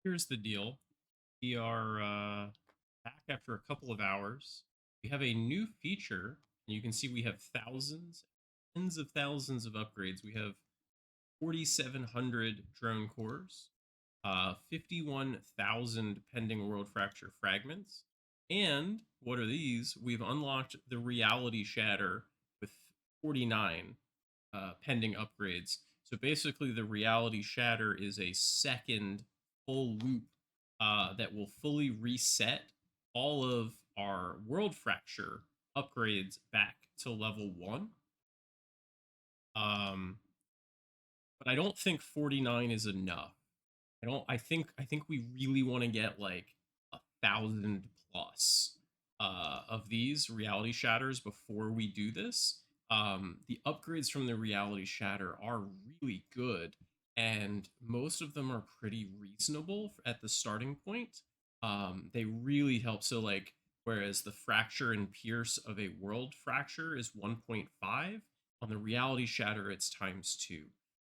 Here's the deal. We are back after a couple of hours. We have a new feature, and you can see we have thousands, tens of thousands of upgrades. We have 4,700 drone cores, 51,000 pending world fracture fragments, and what are these? We've unlocked the reality shatter with 49 pending upgrades. So basically, the reality shatter is a second full loop that will fully reset all of our world fracture upgrades back to level 1. Um, but I don't think 49 is enough. I think we really want to get like 1,000 plus of these reality shatters before we do this. The upgrades from the reality shatter are really good, and most of them are pretty reasonable at the starting point. They really help. So like, whereas the fracture and pierce of a world fracture is 1.5, on the reality shatter it's times 2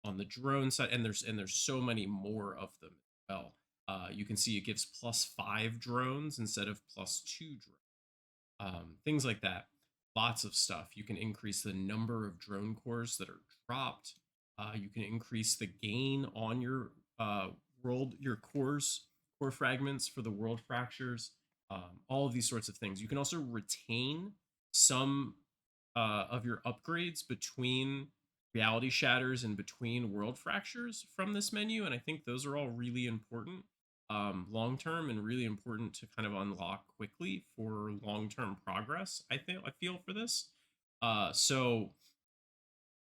on the drone side, and there's so many more of them as well. You can see it gives +5 drones instead of +2 drones. Things like that. Lots of stuff. You can increase the number of drone cores that are dropped. You can increase the gain on your your core fragments for the world fractures. All of these sorts of things. You can also retain some of your upgrades between reality shatters and between world fractures from this menu, and I think those are all really important long term and really important to kind of unlock quickly for long term progress. I feel for this. So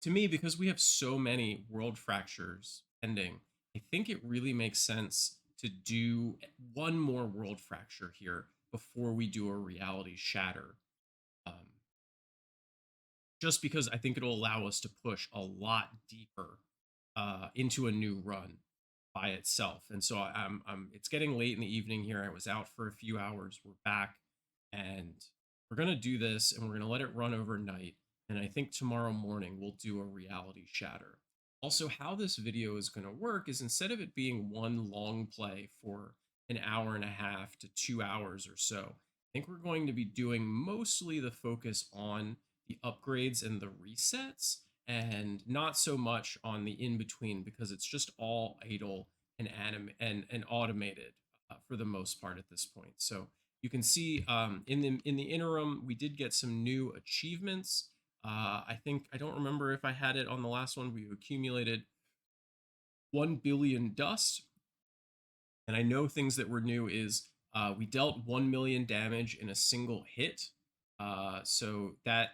to me, because we have so many world fractures pending, I think it really makes sense to do one more world fracture here before we do a reality shatter. Um, just because I think it'll allow us to push a lot deeper into a new run by itself. And so it's getting late in the evening here. I was out for a few hours. We're back, and we're gonna do this, and we're gonna let it run overnight. And I think tomorrow morning we'll do a reality shatter. Also, how this video is gonna work is instead of it being one long play for an hour and a half to 2 hours or so, I think we're going to be doing mostly the focus on the upgrades and the resets, and not so much on the in between because it's just all idle and and automated for the most part at this point. So you can see in the interim we did get some new achievements. I think I don't remember if I had it on the last one. We accumulated 1 billion dust, and I know things that were new is we dealt 1 million damage in a single hit. So that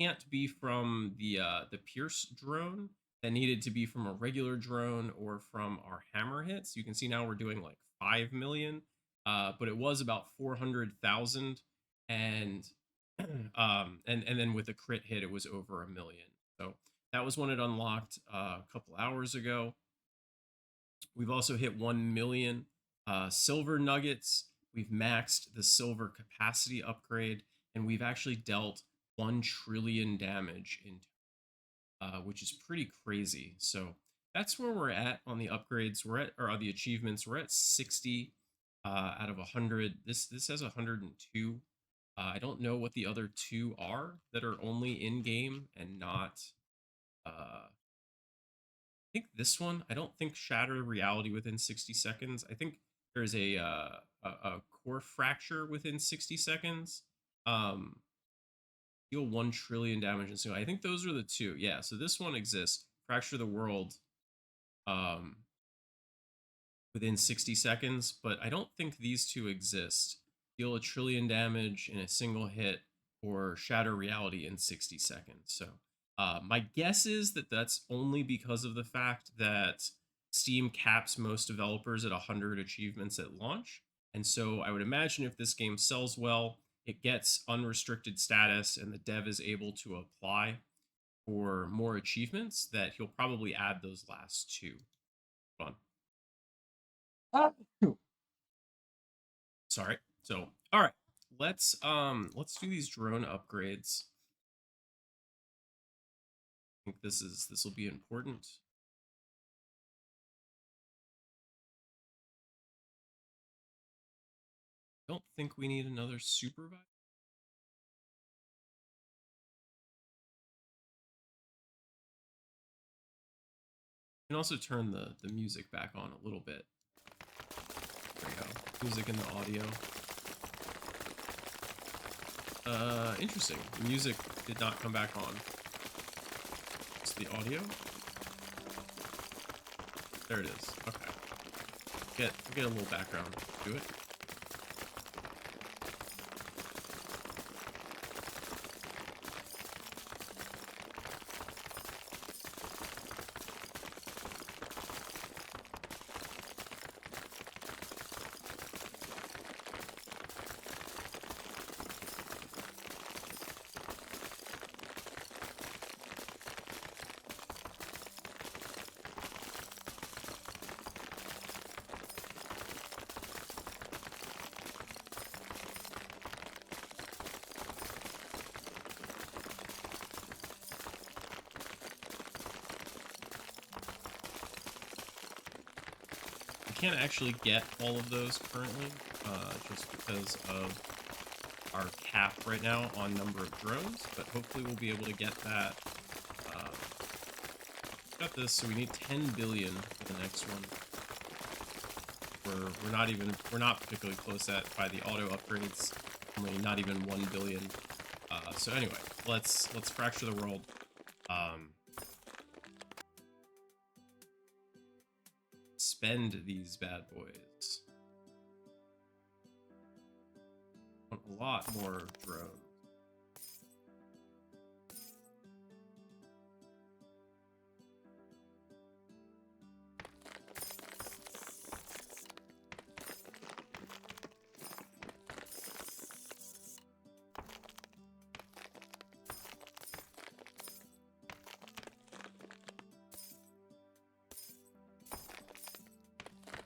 can't be from the Pierce drone. That needed to be from a regular drone or from our hammer hits. You can see now we're doing like 5 million, but it was about 400,000, and and then with a crit hit it was over 1 million. So that was when it unlocked a couple hours ago. We've also hit 1 million silver nuggets. We've maxed the silver capacity upgrade, and we've actually dealt 1 trillion damage in, which is pretty crazy. So that's where we're at on the upgrades. We're at, or the achievements. We're at 60 out of 100. This has 102. I don't know what the other two are that are only in game and not. I think this one. I don't think shatter reality within 60 seconds. I think there's a core fracture within 60 seconds. Um, Deal 1 trillion damage in single. I think those are the two. Yeah. So this one exists. Fracture the world. Um, Within 60 seconds, but I don't think these two exist. Deal 1 trillion damage in a single hit, or shatter reality in 60 seconds. So my guess is that that's only because of the fact that Steam caps most developers at 100 achievements at launch. And so I would imagine if this game sells well, it gets unrestricted status and the dev is able to apply for more achievements, that he'll probably add those last two. Fun. Sorry. So, all right, let's do these drone upgrades. I think this will be important. Don't think we need another supervisor. You can also turn the music back on a little bit. There we go. Music in the audio. Interesting. The music did not come back on. It's the audio. There it is. Okay. Get a little background to it. We can't actually get all of those currently, just because of our cap right now on number of drones, but hopefully we'll be able to get that. Got this, so we need 10 billion for the next one. We're not particularly close at by the auto upgrades. Only not even 1 billion. So anyway, let's fracture the world. Spend these bad boys. Want a lot more drones.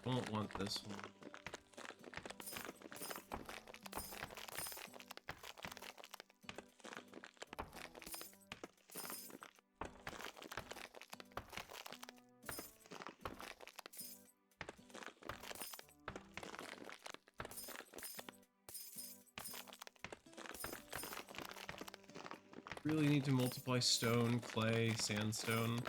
Don't want this one. Really need to multiply stone, clay, sandstone.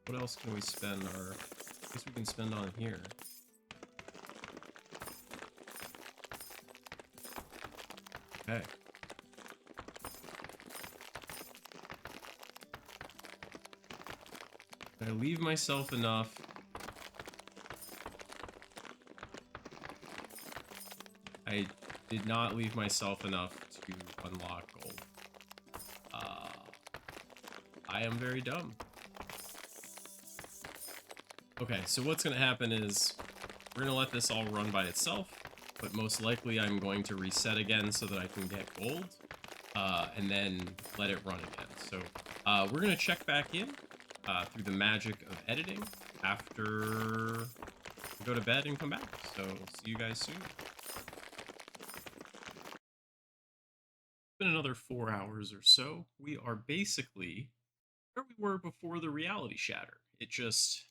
What else can we spend our... I guess we can spend on here. Okay. Did I leave myself enough? I did not leave myself enough to unlock gold. I am very dumb. Okay, so what's going to happen is we're going to let this all run by itself, but most likely I'm going to reset again so that I can get gold, and then let it run again. So we're going to check back in through the magic of editing after we go to bed and come back. So see you guys soon. It's been another 4 hours or so. We are basically where we were before the reality shatter. It just...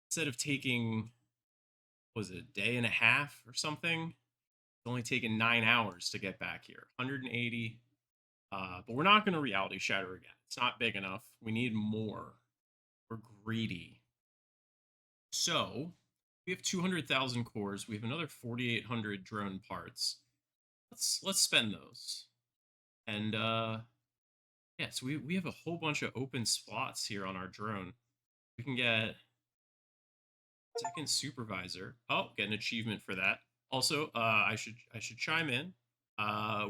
instead of taking, what was it, a day and a half or something, it's only taken 9 hours to get back here. 180. But we're not going to reality shatter again. It's not big enough. We need more. We're greedy. So we have 200,000 cores. We have another 4,800 drone parts. Let's spend those. And yeah, so we have a whole bunch of open slots here on our drone. We can get second supervisor. Oh, get an achievement for that. Also, I should chime in.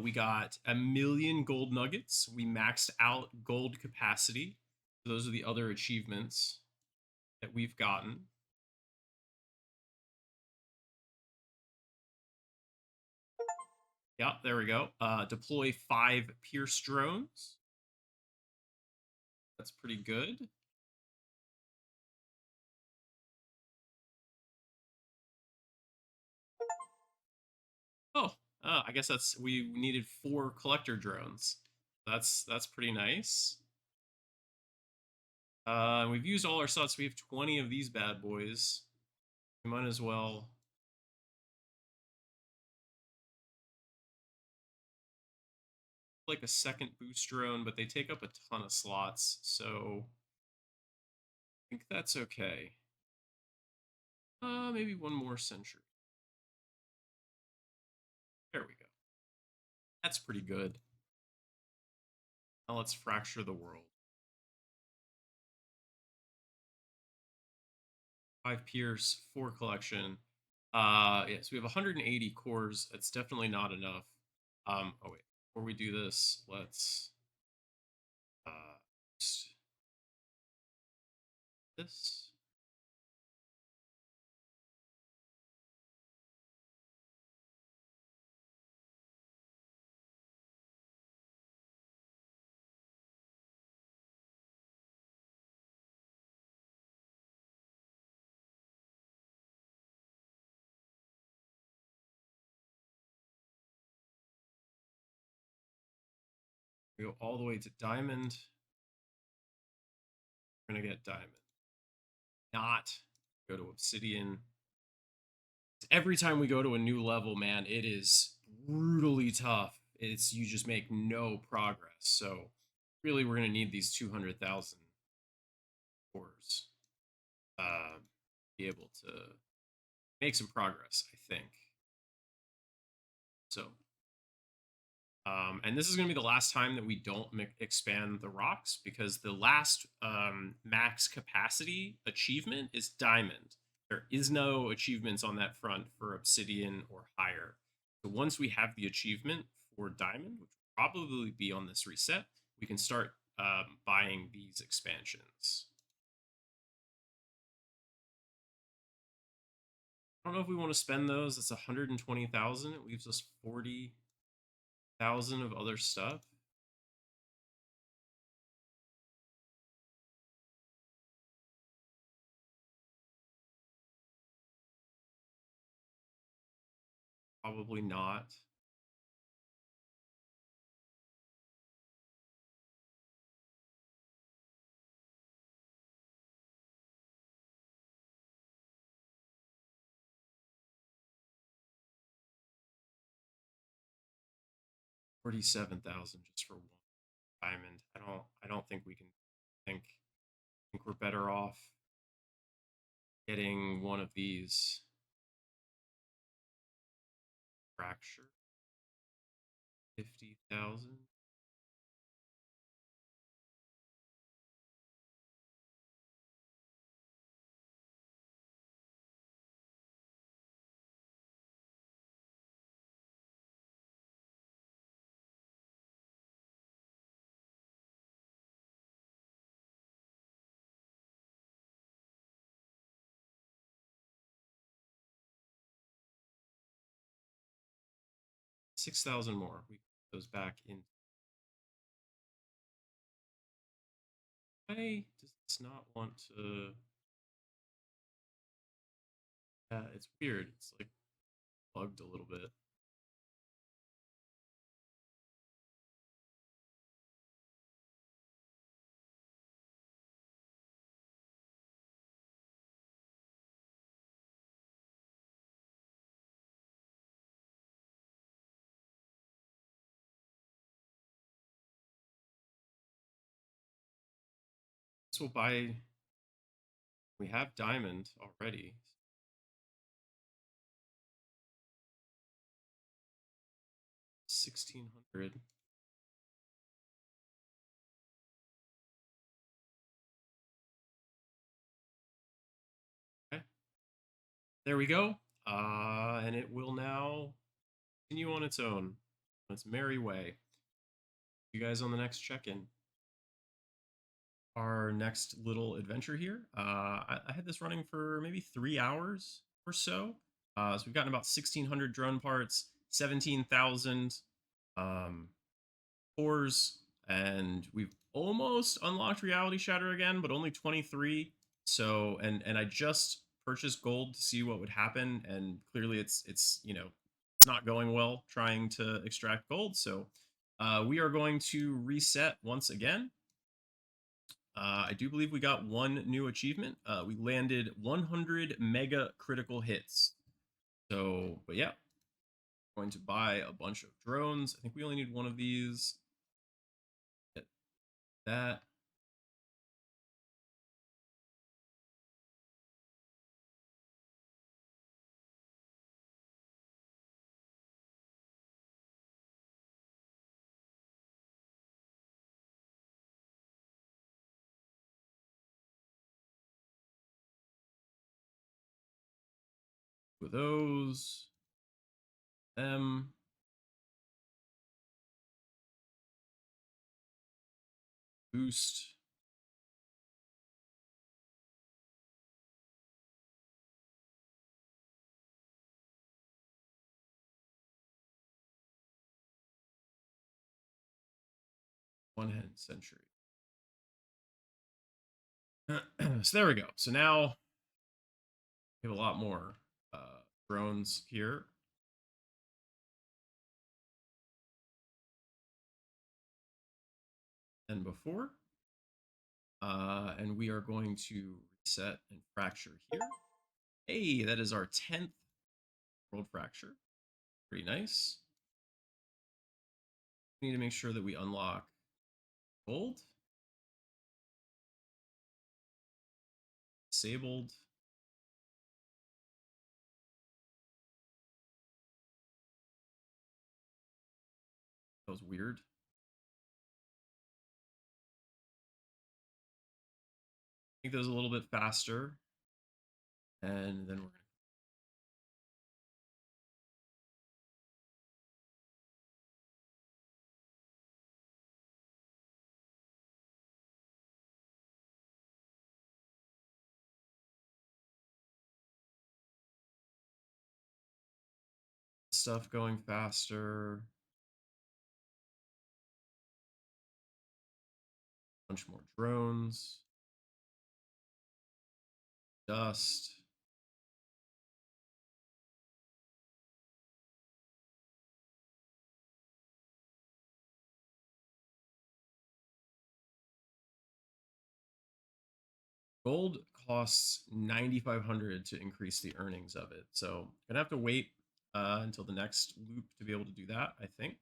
We got 1,000,000 gold nuggets. We maxed out gold capacity. So those are the other achievements that we've gotten. Yeah, there we go. Deploy 5 Pierce drones. That's pretty good. Oh, I guess we needed 4 collector drones. That's pretty nice. We've used all our slots. We have 20 of these bad boys. We might as well like a second boost drone, but they take up a ton of slots, so I think that's okay. Maybe one more sentry. There we go. That's pretty good. Now let's fracture the world. 5 Pierce, 4 collection. Yes, we have 180 cores. It's definitely not enough. Oh wait, before we do this, let's uh this. We go all the way to diamond. We're gonna get diamond. Not go to obsidian. Every time we go to a new level, man, it is brutally tough. It's you just make no progress. So really, we're gonna need these 200,000 cores. Uh, be able to make some progress, I think. So, and this is going to be the last time that we don't expand the rocks because the last max capacity achievement is diamond. There is no achievements on that front for obsidian or higher. So once we have the achievement for diamond, which will probably be on this reset, we can start buying these expansions. I don't know if we want to spend those. It's 120,000. It leaves us 40,000 of other stuff. Probably not. 47,000 just for one diamond. I don't think we can think we're better off getting one of these fracture. 50,000. $6,000 more. We put those back in. Why does this not want to? Yeah, it's weird. It's like bugged a little bit. This will buy. We have diamond already. 1,600. Okay. There we go. And it will now continue on its own, on its merry way. You guys on the next check-in. Our next little adventure here. I had this running for maybe 3 hours or so. So we've gotten about 1,600 drone parts, 17,000 cores, and we've almost unlocked Reality Shatter again, but only 23. So, and I just purchased gold to see what would happen, and clearly it's it's not going well trying to extract gold. So, we are going to reset once again. I do believe we got one new achievement. We landed 100 mega critical hits. So, but yeah, going to buy a bunch of drones. I think we only need one of these. Get that. With those, them, boost. One hand century. So there we go. So now we have a lot more drones here than before. And we are going to reset and fracture here. Hey, that is our 10th world fracture. Pretty nice. We need to make sure that we unlock gold. Disabled. That was weird. Make those a little bit faster. And then we're going to stuff going faster. Bunch more drones. Dust. Gold costs 9,500 to increase the earnings of it. So gonna have to wait until the next loop to be able to do that, I think.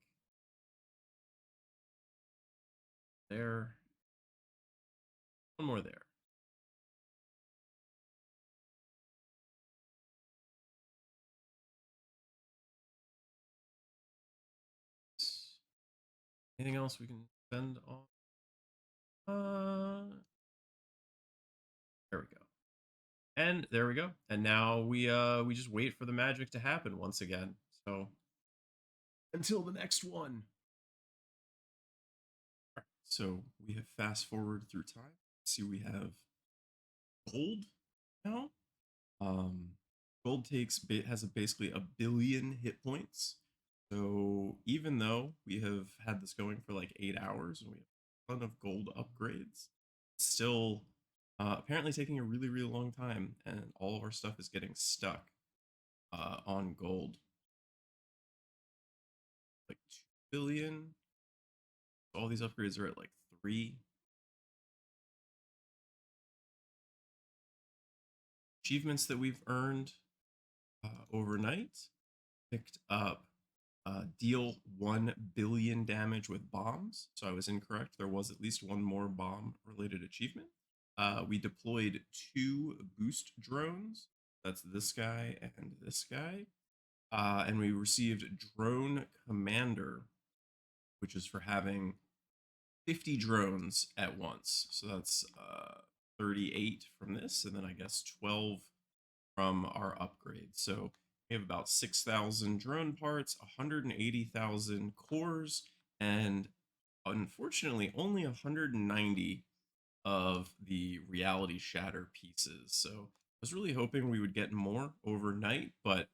There. One more there. Anything else we can spend on? There we go. And there we go. And now we just wait for the magic to happen once again. So until the next one. All right, so we have fast forward through time. See, we have gold now. Um, gold has basically a billion hit points. So even though we have had this going for like 8 hours and we have a ton of gold upgrades, it's still apparently taking a really really long time, and all of our stuff is getting stuck on gold. Like 2 billion. All these upgrades are at like 3. Achievements that we've earned overnight picked up deal 1 billion damage with bombs. So I was incorrect. There was at least one more bomb related achievement. We deployed 2 boost drones. That's this guy and this guy. And we received drone commander, which is for having 50 drones at once. So that's 38 from this, and then I guess 12 from our upgrade. So we have about 6,000 drone parts, 180,000 cores, and unfortunately only 190 of the reality shatter pieces. So I was really hoping we would get more overnight, but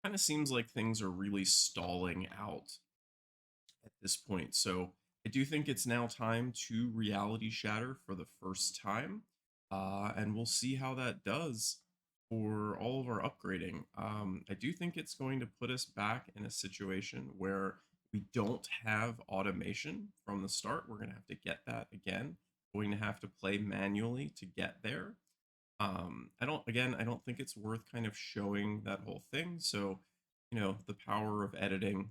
kind of seems like things are really stalling out at this point. So I do think it's now time to reality shatter for the first time. And we'll see how that does for all of our upgrading. I do think it's going to put us back in a situation where we don't have automation from the start. We're going to have to get that again. Going to have to play manually to get there. I don't think it's worth kind of showing that whole thing. So, the power of editing,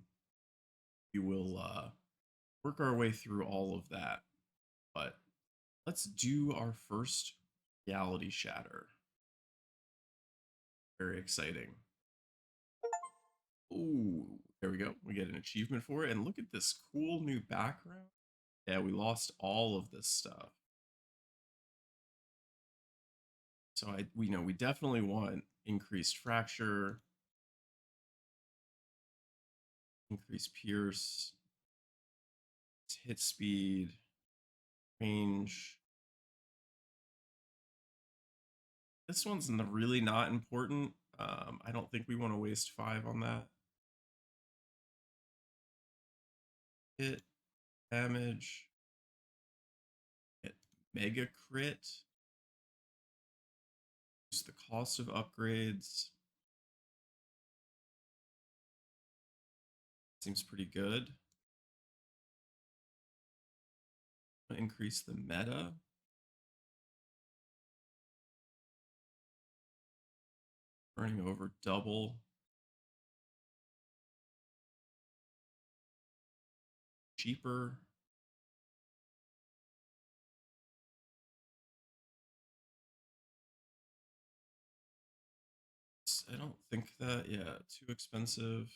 we will work our way through all of that. But let's do our first reality shatter. Very exciting. Ooh, there we go. We get an achievement for it. And look at this cool new background. Yeah, we lost all of this stuff. So we definitely want increased fracture, increased pierce, hit speed, range. This one's really not important. I don't think we want to waste 5 on that. Hit, damage, hit, mega crit. Use the cost of upgrades. Seems pretty good. Increase the meta. Burning over double. Cheaper. I don't think that, yeah, too expensive.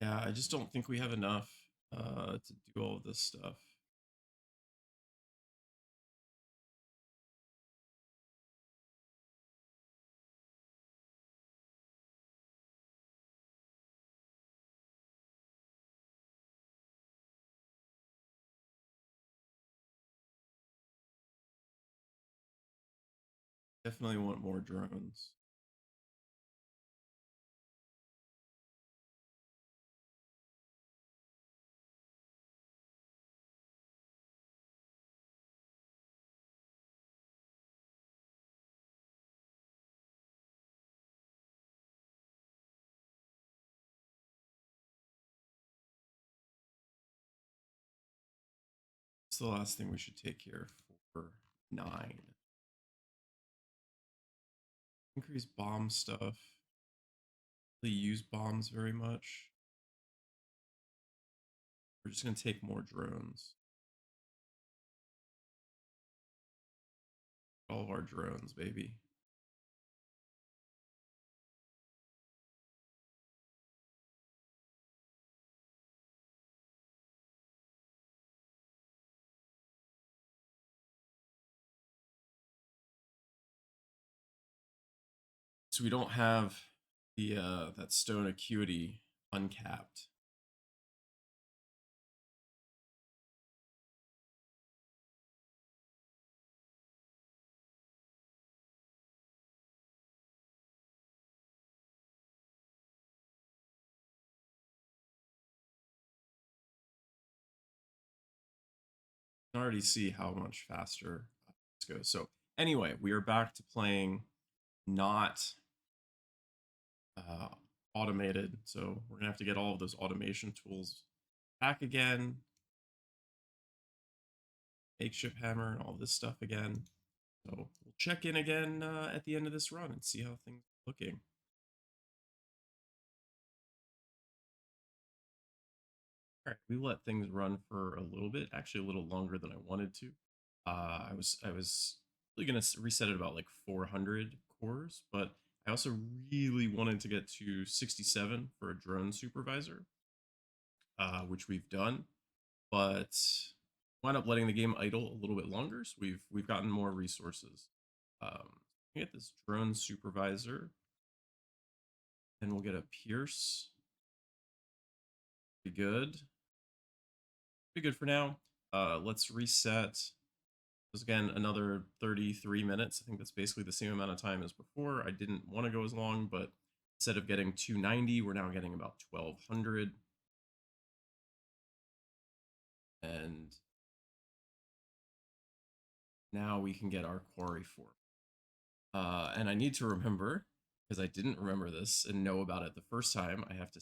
Yeah, I just don't think we have enough to do all of this stuff. Definitely want more drones. It's the last thing we should take here for 9. Increase bomb stuff. Really use bombs very much. We're just gonna take more drones. All of our drones, baby. So we don't have the that stone acuity uncapped. You can already see how much faster this goes. So anyway, we are back to playing not uh, automated. So we're gonna have to get all of those automation tools back again. Makeshift hammer and all this stuff again. So we'll check in again at the end of this run and see how things are looking. All right, we let things run for a little bit, actually a little longer than I wanted to. I was really gonna reset it about like 400 cores, but I also really wanted to get to 67 for a drone supervisor. which we've done, but wound up letting the game idle a little bit longer, so we've gotten more resources. Get this drone supervisor, and we'll get a Pierce. Be good. Be good for now. Let's reset. Was again another 33 minutes. I think that's basically the same amount of time as before. I didn't want to go as long, but instead of getting 290, we're now getting about 1200. And now we can get our quarry form. And I need to remember, because I didn't remember this and know about it the first time, I have to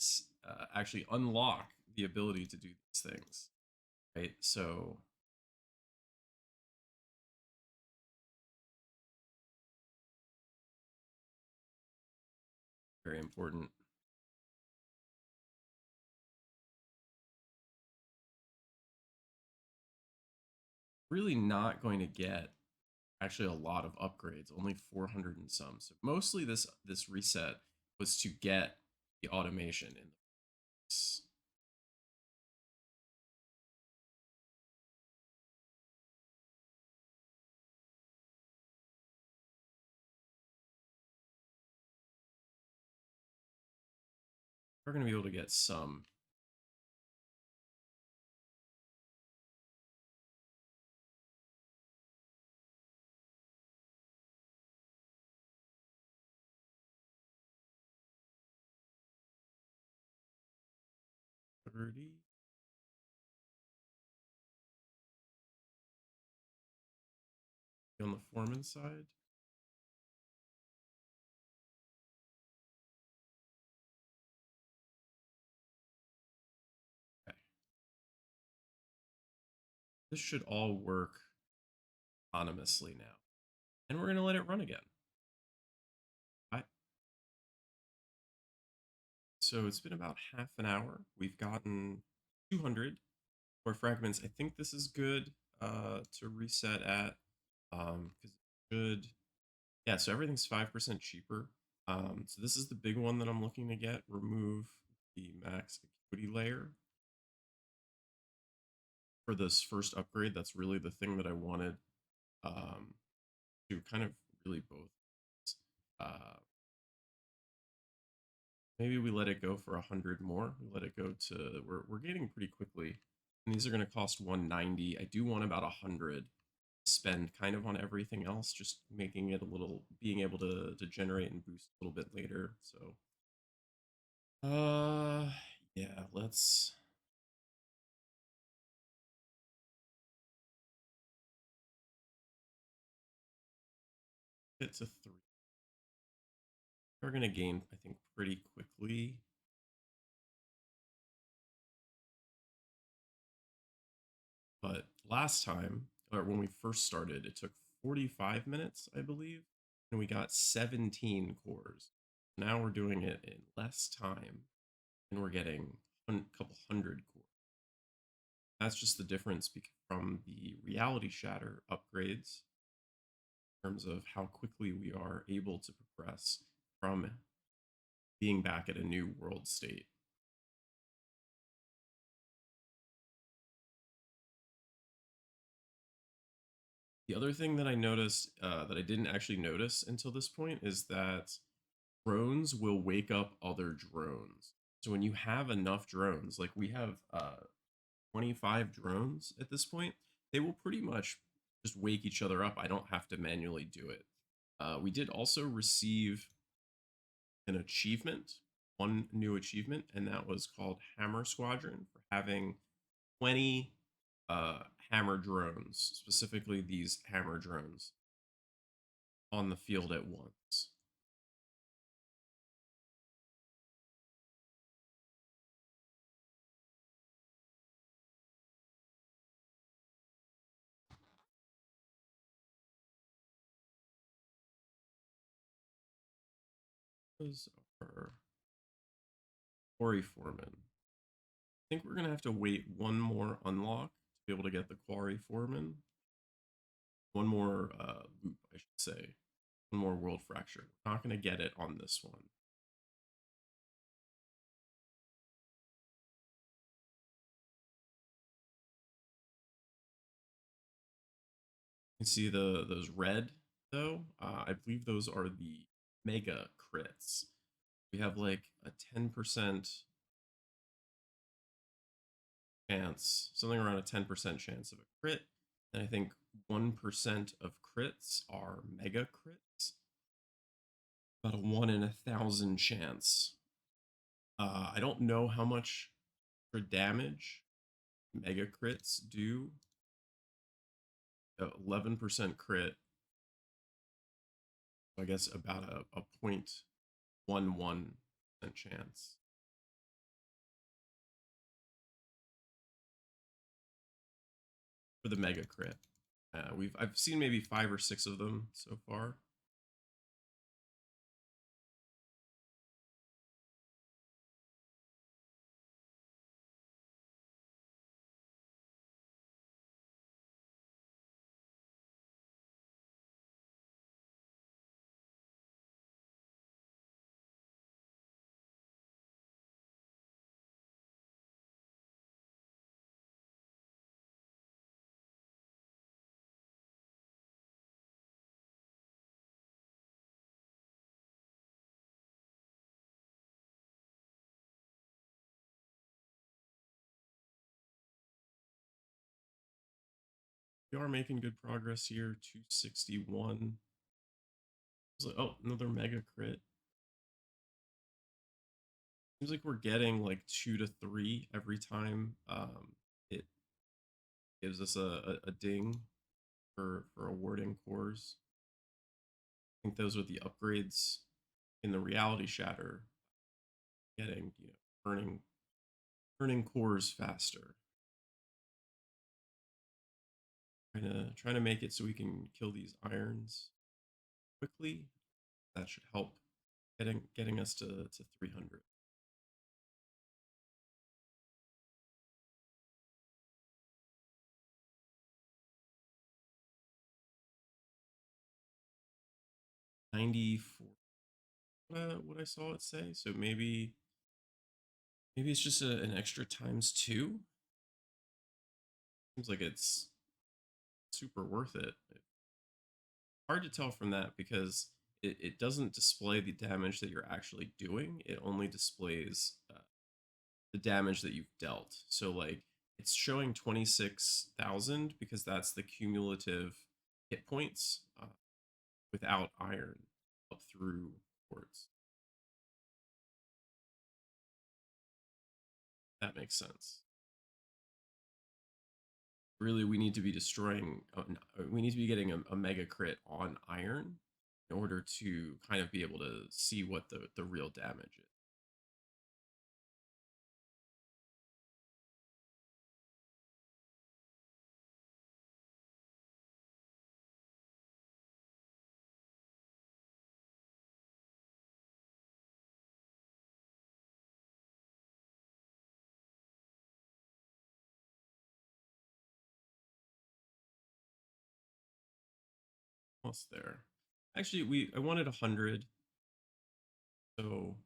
actually unlock the ability to do these things, right? So very important. Really not going to get actually a lot of upgrades, only 400 and some. So mostly this reset was to get the automation in this. We're going to be able to get some. On the foreman side. Okay. This should all work autonomously now. And we're going to let it run again. So it's been about half an hour. We've gotten 200 core fragments. I think this is good to reset at because it should. Yeah, so everything's 5% cheaper. So this is the big one that I'm looking to get. Remove the max acuity layer. For this first upgrade, that's really the thing that I wanted to kind of really both. Uh, Maybe we let it go for 100 more. We let it go to, we're gaining pretty quickly. And these are going to cost 190. I do want about 100 to spend kind of on everything else, just making it a little, being able to generate and boost a little bit later. So, yeah, let's get to 3. We're going to gain, I think, pretty quickly. But last time, or when we first started, it took 45 minutes, I believe, and we got 17 cores. Now we're doing it in less time, and we're getting a couple hundred cores. That's just the difference from the reality shatter upgrades in terms of how quickly we are able to progress from being back at a new world state. The other thing that I noticed that I didn't actually notice until this point is that drones will wake up other drones. So when you have enough drones, like we have 25 drones at this point, they will pretty much just wake each other up. I don't have to manually do it. We did also receive an achievement, one new achievement, and that was called Hammer Squadron for having 20 hammer drones, specifically these hammer drones, on the field at once. Was our quarry foreman. I think we're gonna have to wait one more unlock to be able to get the quarry foreman. One more loop, I should say. One more world fracture. We're not gonna get it on this one. You see those red though? I believe those are the mega crits. We have like a 10% chance, something around a 10% chance of a crit. And I think 1% of crits are mega crits. About a 1 in 1,000 chance. I don't know how much for damage mega crits do. 11% crit. I guess about a 0.11% chance for the mega crit. I've seen maybe 5 or 6 of them so far. We are making good progress here. 261. Like, oh, another mega crit. Seems like we're getting like 2 to 3 every time it gives us a ding for awarding cores. I think those are the upgrades in the reality shatter, getting earning cores faster. Trying to make it so we can kill these irons quickly. That should help getting us to 300. $94. What I saw it say. So maybe it's just an extra times 2. Seems like it's super worth it. Hard to tell from that because it doesn't display the damage that you're actually doing. It only displays the damage that you've dealt. So like it's showing 26,000 because that's the cumulative hit points without iron up through quartz. That makes sense. Really, we need to be destroying. We need to be getting a mega crit on iron in order to kind of be able to see what the real damage is. Almost there. Actually, I wanted 100, so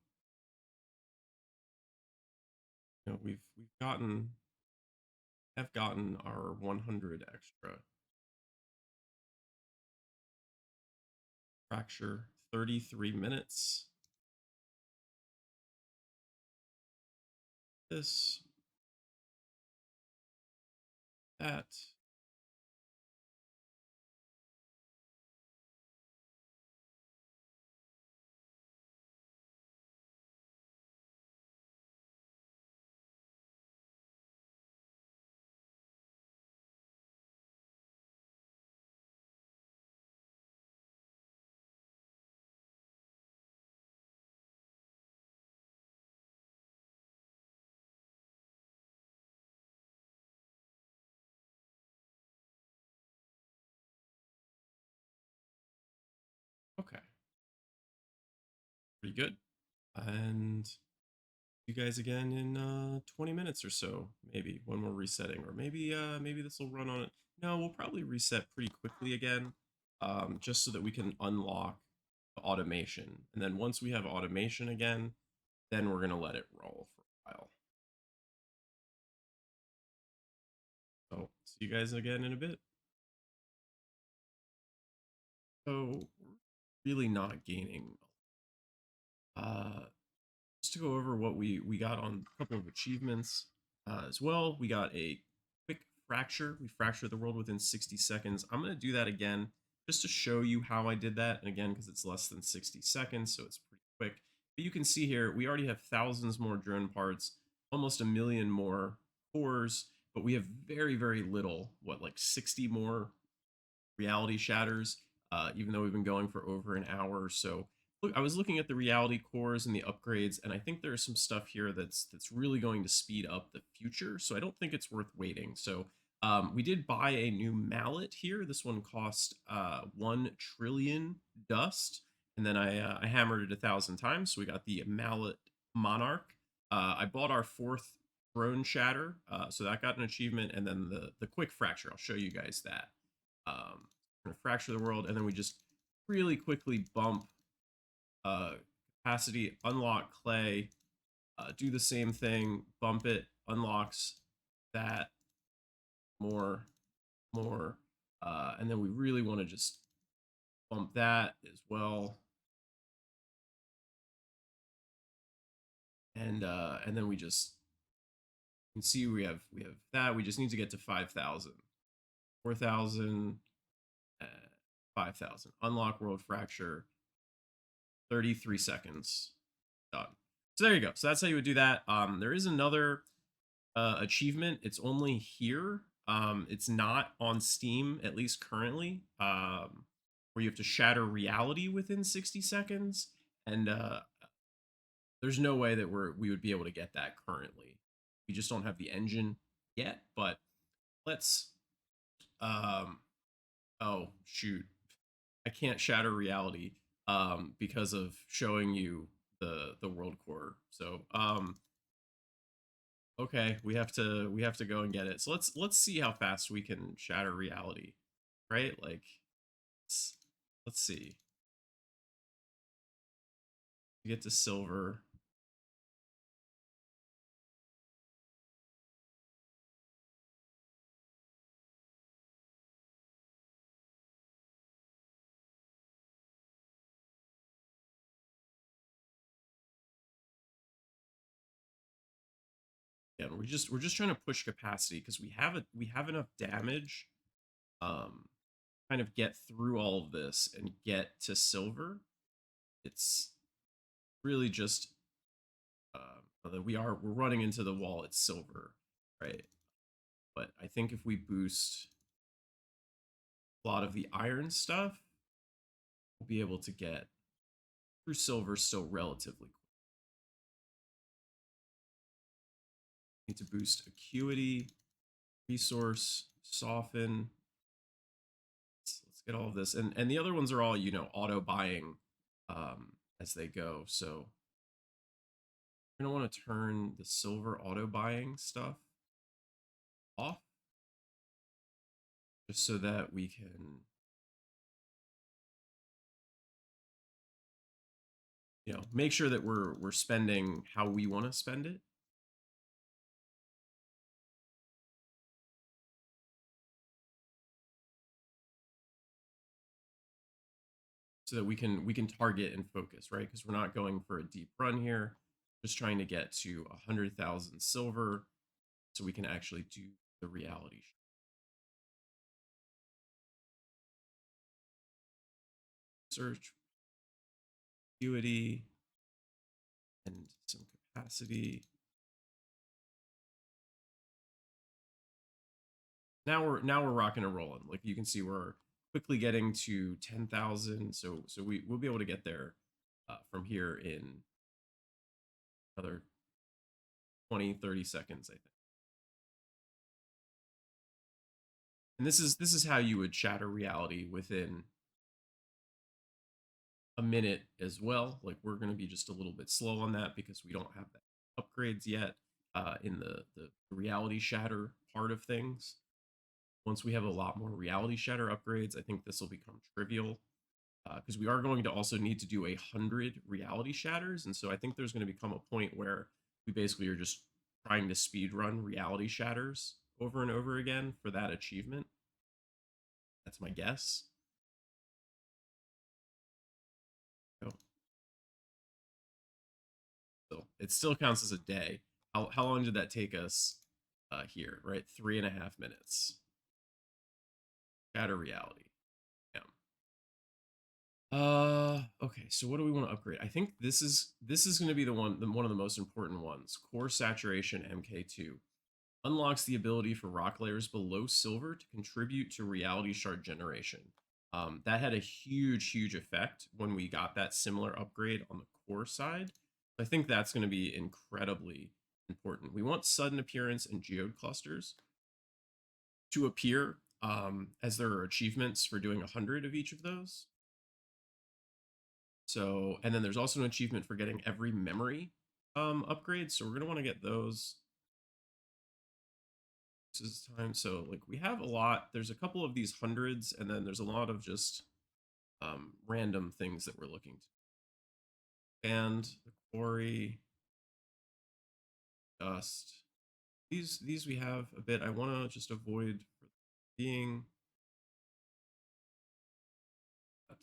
we've gotten our 100 extra. Fracture 33 minutes. This, that. Okay, pretty good. And you guys again in 20 minutes or so, maybe one more resetting, or maybe this will run on it. No, we'll probably reset pretty quickly again, just so that we can unlock the automation. And then once we have automation again, then we're gonna let it roll for a while. So see you guys again in a bit. So we're really not gaining. Uh, just to go over what we got on a couple of achievements as well. We got a quick fracture. We fractured the world within 60 seconds. I'm going to do that again just to show you how I did that. And again, because it's less than 60 seconds, so it's pretty quick. But you can see here, we already have thousands more drone parts, almost a million more cores, but we have very, very little, what, like 60 more reality shatters, even though we've been going for over an hour or so. Look, I was looking at the reality cores and the upgrades, and I think there's some stuff here that's really going to speed up the future. So I don't think it's worth waiting. So we did buy a new mallet here. This one cost 1 trillion dust, and then I hammered it 1,000 times. So we got the mallet monarch. I bought our fourth drone shatter, so that got an achievement, and then the quick fracture. I'll show you guys that. We're gonna fracture the world, and then we just really quickly bump uh, capacity, unlock clay, do the same thing, bump it, unlocks that, more, more, and then we really want to just bump that as well, and then we just you can see we have that. We just need to get to 5,000, 4,000, 5,000. Unlock world fracture, 33 seconds. Done. So there you go. So that's how you would do that. There is another achievement. It's only here. It's not on Steam, at least currently, where you have to shatter reality within 60 seconds. And there's no way that we would be able to get that currently. We just don't have the engine yet. But let's. Oh shoot, I can't shatter reality because of showing you the world core. So okay, we have to go and get it. So let's see how fast we can shatter reality, right? Like let's, let's see. Get to silver. Yeah, we're just trying to push capacity because we have enough damage. Um, kind of get through all of this and get to silver. It's really just we're running into the wall at silver, right? But I think if we boost a lot of the iron stuff, we'll be able to get through silver still relatively quick. Need to boost acuity, resource, soften. Let's get all of this, and the other ones are all auto buying as they go. So we're gonna want to turn the silver auto buying stuff off, just so that we can make sure that we're spending how we want to spend it, so that we can target and focus, right? Because we're not going for a deep run here, just trying to get to 100,000 silver so we can actually do the reality search, acuity, and some capacity. Now we're rocking and rolling. Like you can see, we're quickly getting to 10,000. So we'll be able to get there from here in another 20-30 seconds, I think. And this is how you would shatter reality within a minute as well. Like we're going to be just a little bit slow on that because we don't have that upgrades yet in the reality shatter part of things. Once we have a lot more reality shatter upgrades, I think this will become trivial because we are going to also need to do 100 reality shatters. And so I think there's going to become a point where we basically are just trying to speed run reality shatters over and over again for that achievement. That's my guess. So it still counts as a day. How long did that take us here, right? 3.5 minutes. Shatter reality. Yeah. Okay, so what do we want to upgrade? I think this is going to be one of the most important ones. Core saturation MK2 unlocks the ability for rock layers below silver to contribute to reality shard generation. That had a huge effect when we got that similar upgrade on the core side. I think that's going to be incredibly important. We want sudden appearance and geode clusters to appear as there are achievements for doing 100 of each of those. So, and then there's also an achievement for getting every memory upgrade. So we're going to want to get those. This is time. So like we have a lot. There's a couple of these hundreds, and then there's a lot of just random things that we're looking to. And the quarry, dust. These we have a bit. I want to just avoid for being that.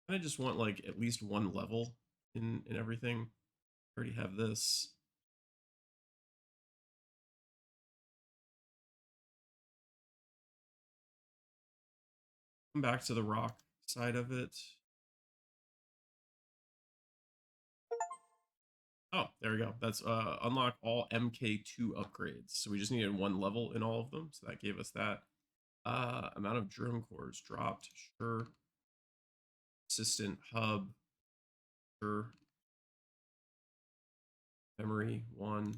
I just want like at least one level in everything. I already have this. Come back to the rock side of it. Oh, there we go. That's unlock all MK2 upgrades. So we just needed one level in all of them. So that gave us that. Amount of drone cores dropped. Sure. Assistant hub. Sure. Memory 1.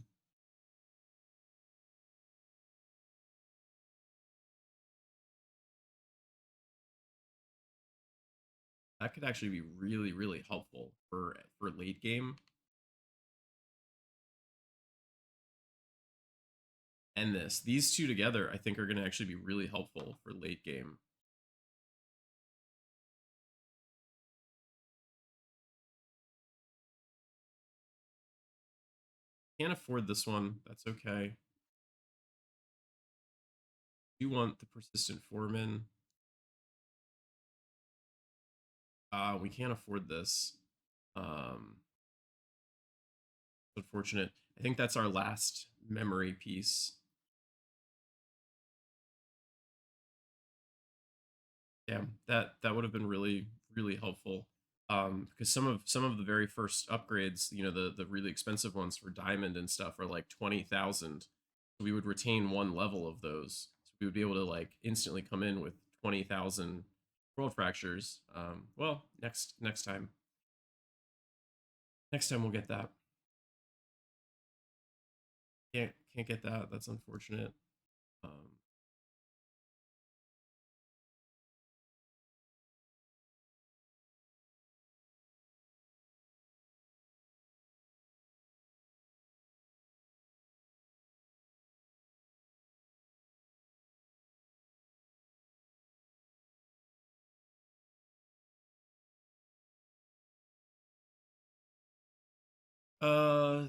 That could actually be really helpful for late game. And these two together, I think, are going to actually be really helpful for late game. Can't afford this one. That's okay. Do want the persistent foreman. We can't afford this. Unfortunate. I think that's our last memory piece. Yeah, that would have been really helpful. Because some of the very first upgrades, the really expensive ones for diamond and stuff are like 20,000. So we would retain one level of those. So we would be able to like instantly come in with 20,000 world fractures. Well, next time. Next time we'll get that. Can't get that. That's unfortunate. Um,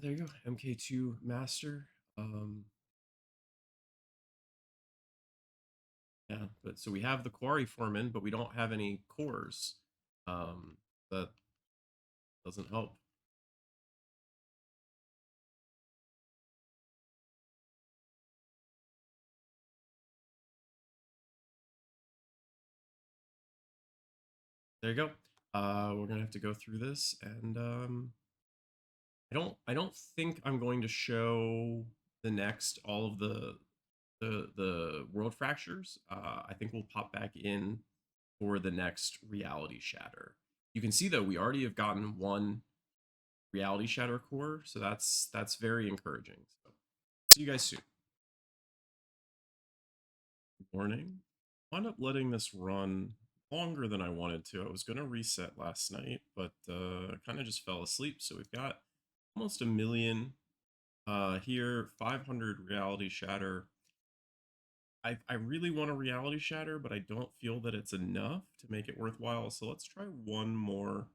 there you go. MK2 Master. Um, yeah, but so we have the quarry foreman, but we don't have any cores. That doesn't help. There you go. We're gonna have to go through this, and I don't think I'm going to show the next all of the world fractures. I think we'll pop back in for the next reality shatter. You can see though we already have gotten one reality shatter core, so that's very encouraging. So see you guys soon. Good morning. I wound up letting this run longer than I wanted to. I was going to reset last night, but kind of just fell asleep. So we've got almost a million here, 500 reality shatter. I really want a reality shatter, but I don't feel that it's enough to make it worthwhile. So let's try one more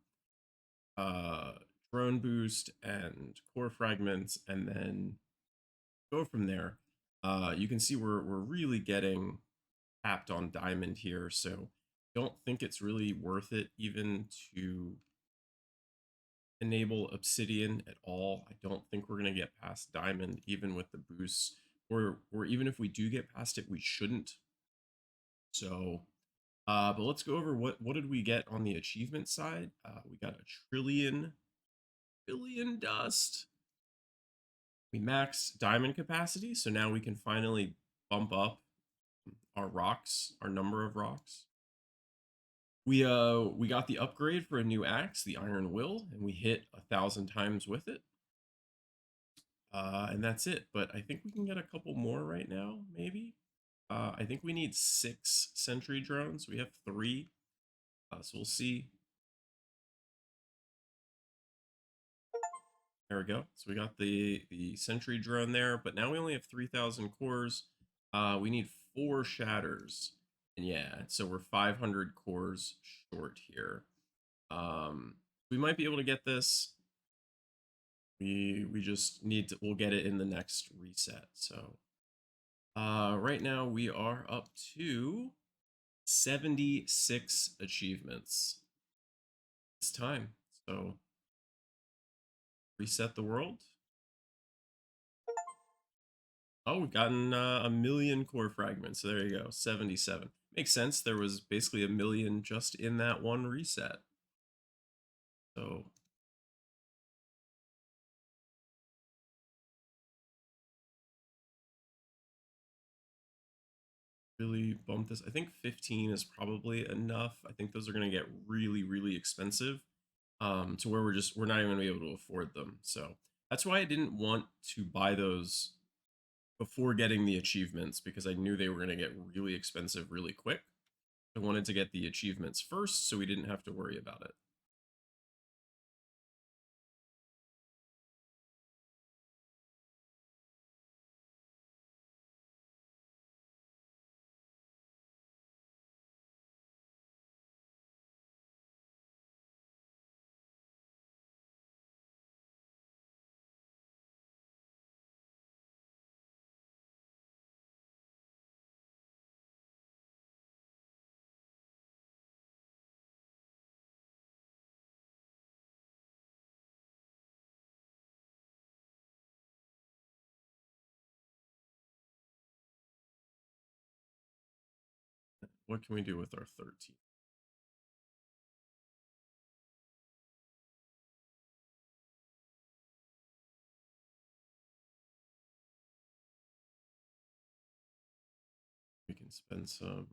uh, drone boost and core fragments, and then go from there. You can see we're really getting tapped on diamond here, so don't think it's really worth it even to enable obsidian at all. I don't think we're going to get past diamond even with the boosts, or even if we do get past it, we shouldn't. So but let's go over what did we get on the achievement side. We got a trillion dust. We maxed diamond capacity, so now we can finally bump up our rocks, our number of rocks. We got the upgrade for a new axe, the Iron Will, and we hit 1,000 times with it. And that's it. But I think we can get a couple more right now, maybe. I think we need 6 sentry drones. We have 3, so we'll see. There we go. So we got the sentry drone there, but now we only have 3,000 cores. We need 4 shatters, and yeah, so we're 500 cores short here. We might be able to get this. We just need to. We'll get it in the next reset. So right now we are up to 76 achievements. It's time. So reset the world. Oh, we've gotten a million core fragments. So there you go, 77. Makes sense. There was basically a million just in that one reset. So really bump this. I think 15 is probably enough. I think those are going to get really, really expensive, to where we're not even going to be able to afford them. So that's why I didn't want to buy those before getting the achievements, because I knew they were going to get really expensive really quick. I wanted to get the achievements first so we didn't have to worry about it. What can we do with our 13? We can spend some.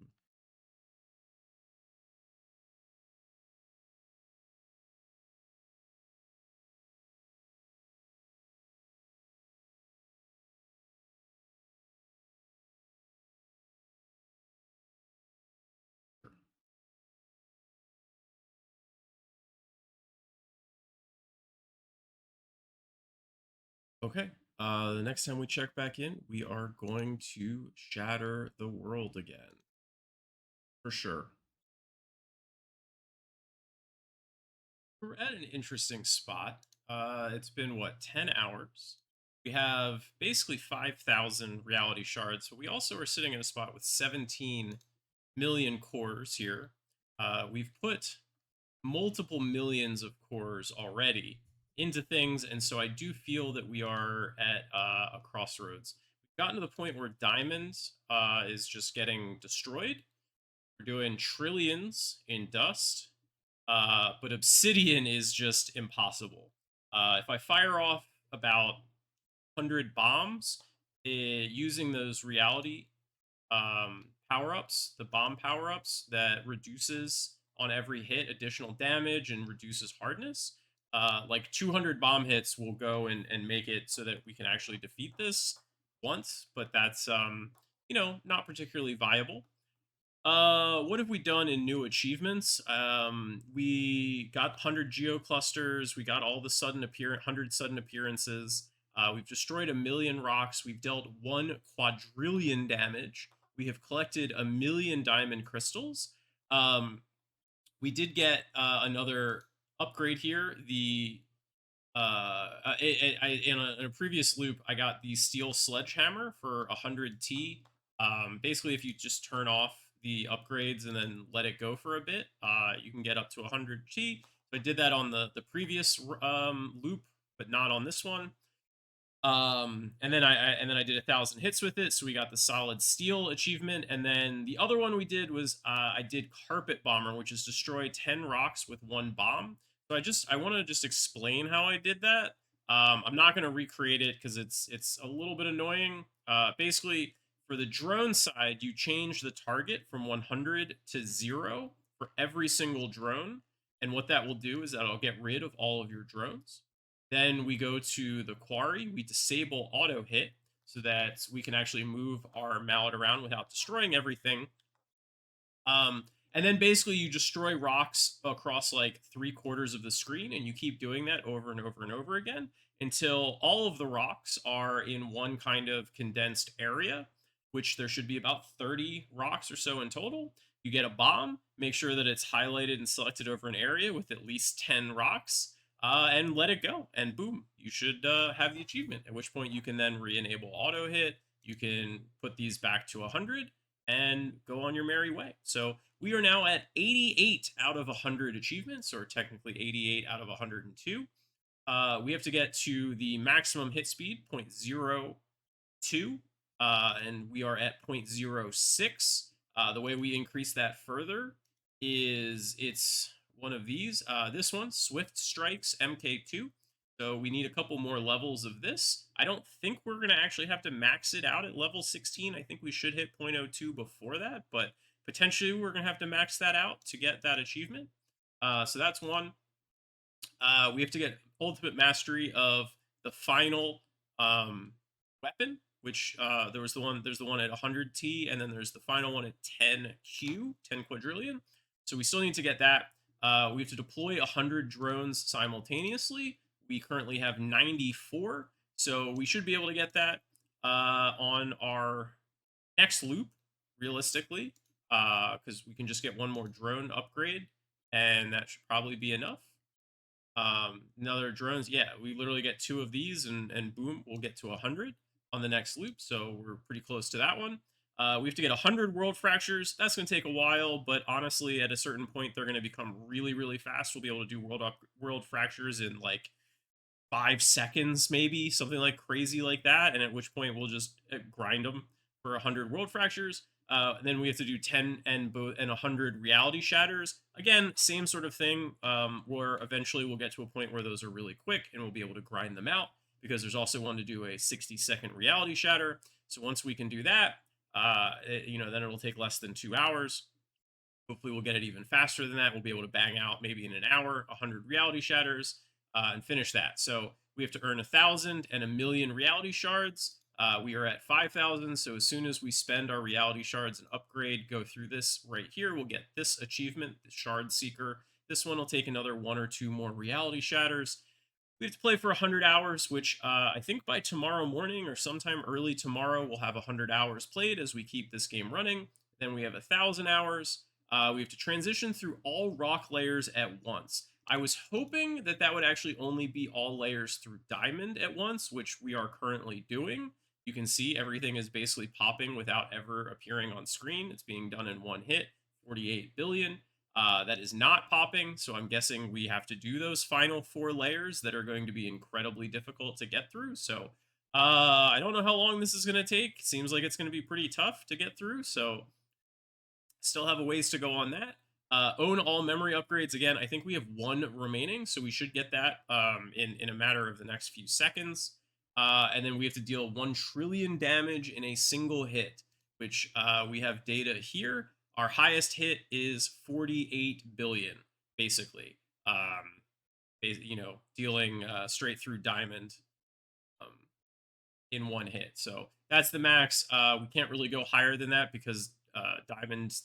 Okay. The next time we check back in, we are going to shatter the world again. For sure. We're at an interesting spot. It's been, what, 10 hours? We have basically 5,000 reality shards, but we also are sitting in a spot with 17 million cores here. We've put multiple millions of cores already into things, and so I do feel that we are at a crossroads. We've gotten to the point where diamonds is just getting destroyed. We're doing trillions in dust, but obsidian is just impossible. If I fire off about 100 bombs, using those reality power ups, the bomb power ups that reduces on every hit additional damage and reduces hardness. Like 200 bomb hits will go and make it so that we can actually defeat this once, but that's not particularly viable. What have we done in new achievements? We got 100 geo clusters. We got all the 100 sudden appearances. We've destroyed 1,000,000 rocks. We've dealt 1 quadrillion damage. We have collected 1,000,000 diamond crystals. We did get another upgrade here. In a previous loop, I got the steel sledgehammer for 100 T. Basically, if you just turn off the upgrades and then let it go for a bit, you can get up to 100 T. So I did that on the previous loop, but not on this one. And then I did 1,000 hits with it, so we got the solid steel achievement. And then the other one we did was I did carpet bomber, which is destroy 10 rocks with one bomb. So I want to just explain how I did that. I'm not going to recreate it because it's a little bit annoying. Basically, for the drone side, you change the target from 100 to 0 for every single drone, and what that will do is that'll get rid of all of your drones. Then we go to the quarry. We disable auto hit so that we can actually move our mallet around without destroying everything. And then basically you destroy rocks across like 3/4 of the screen, and you keep doing that over and over and over again until all of the rocks are in one kind of condensed area, which there should be about 30 rocks or so in total. You get a bomb, make sure that it's highlighted and selected over an area with at least 10 rocks, and let it go. And boom, you should have the achievement, at which point you can then re enable auto hit. You can put these back to 100 and go on your merry way. So we are now at 88 out of 100 achievements, or technically 88 out of 102. We have to get to the maximum hit speed, 0.02, and we are at 0.06. The way we increase that further is it's one of these. This one, Swift Strikes MK2. So we need a couple more levels of this. I don't think we're going to actually have to max it out at level 16. I think we should hit 0.02 before that, but potentially we're going to have to max that out to get that achievement. So that's one. We have to get ultimate mastery of the final weapon, which there's the one at 100T, and then there's the final one at 10Q, 10 quadrillion. So we still need to get that. We have to deploy 100 drones simultaneously. We currently have 94, so we should be able to get that on our next loop, realistically, because we can just get one more drone upgrade, and that should probably be enough. Another drones, yeah, we literally get two of these, and boom, we'll get to 100 on the next loop. So we're pretty close to that one. We have to get 100 world fractures. That's going to take a while, but honestly, at a certain point, they're going to become really, really fast. We'll be able to do world fractures in like 5 seconds, maybe something like crazy like that. And at which point we'll just grind them for 100 world fractures. Then we have to do 10 and 100 reality shatters. Again, same sort of thing. Where eventually we'll get to a point where those are really quick and we'll be able to grind them out, because there's also one to do a 60-second reality shatter. So once we can do that, then it'll take less than 2 hours. Hopefully, we'll get it even faster than that. We'll be able to bang out maybe in an hour 100 reality shatters and finish that. So we have to earn 1,000 and 1,000,000 reality shards. We are at 5,000. So as soon as we spend our reality shards and upgrade, go through this right here, we'll get this achievement, the Shard Seeker. This one will take another 1 or 2 more reality shatters. We have to play for 100 hours, which I think by tomorrow morning or sometime early tomorrow, we'll have 100 hours played as we keep this game running. Then we have 1,000 hours. We have to transition through all rock layers at once. I was hoping that that would actually only be all layers through diamond at once, which we are currently doing. You can see everything is basically popping without ever appearing on screen. It's being done in one hit, 48 billion. That is not popping, so I'm guessing we have to do those final 4 layers that are going to be incredibly difficult to get through. So I don't know how long this is going to take. Seems like it's going to be pretty tough to get through, so still have a ways to go on that. Own all memory upgrades. Again, I think we have 1 remaining, so we should get that in a matter of the next few seconds. And then we have to deal 1 trillion damage in a single hit, which we have data here. Our highest hit is 48 billion, basically. Dealing straight through diamond um, in one hit. So that's the max. We can't really go higher than that because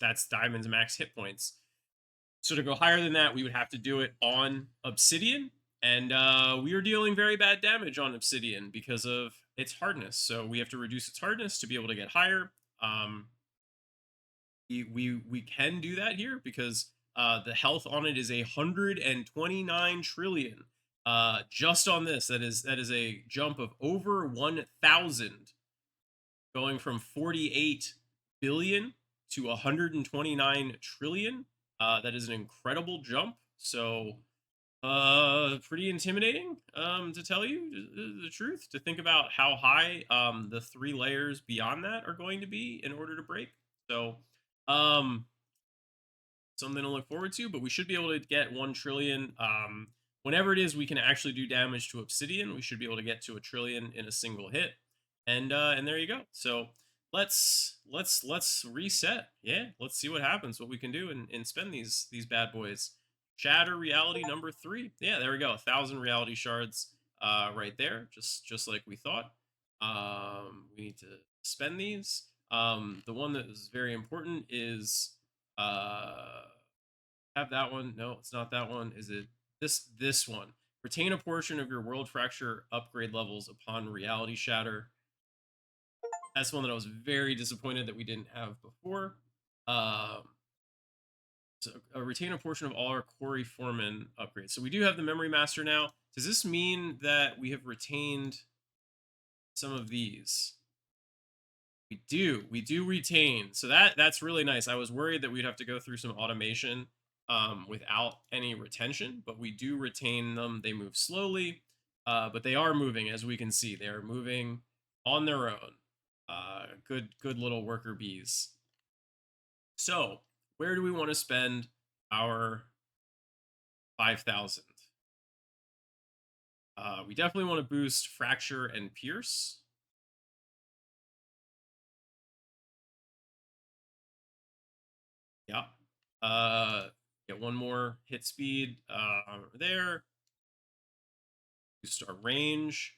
that's diamond's max hit points. So to go higher than that, we would have to do it on obsidian, and we are dealing very bad damage on obsidian because of its hardness. So we have to reduce its hardness to be able to get higher. We can do that here because the health on it is 129 trillion. Just on this, that is a jump of over 1,000, going from 48 billion to 129 trillion. That is an incredible jump. So Pretty intimidating, to tell you the truth, to think about how high the three layers beyond that are going to be in order to break. So, um, something to look forward to, but we should be able to get 1 trillion. Whenever it is we can actually do damage to obsidian, we should be able to get to a trillion in a single hit. And there you go. So let's reset. Yeah, let's see what happens, what we can do and spend these bad boys. Shatter reality number 3. Yeah, there we go. 1,000 reality shards right there, just like we thought. We need to spend these. The one that is very important is uh have that one. No, it's not that one. Is it this one? Retain a portion of your world fracture upgrade levels upon reality shatter. That's one that I was very disappointed that we didn't have before. Um, so retain a portion of all our Corey Foreman upgrades. So we do have the memory master now. Does this mean that we have retained some of these? We do retain. So that's really nice. I was worried that we'd have to go through some automation without any retention, but we do retain them. They move slowly, but they are moving, as we can see. They are moving on their own. Good little worker bees. So where do we want to spend our 5,000? We definitely want to boost fracture and pierce. Yeah. Get one more hit speed there. Boost our range.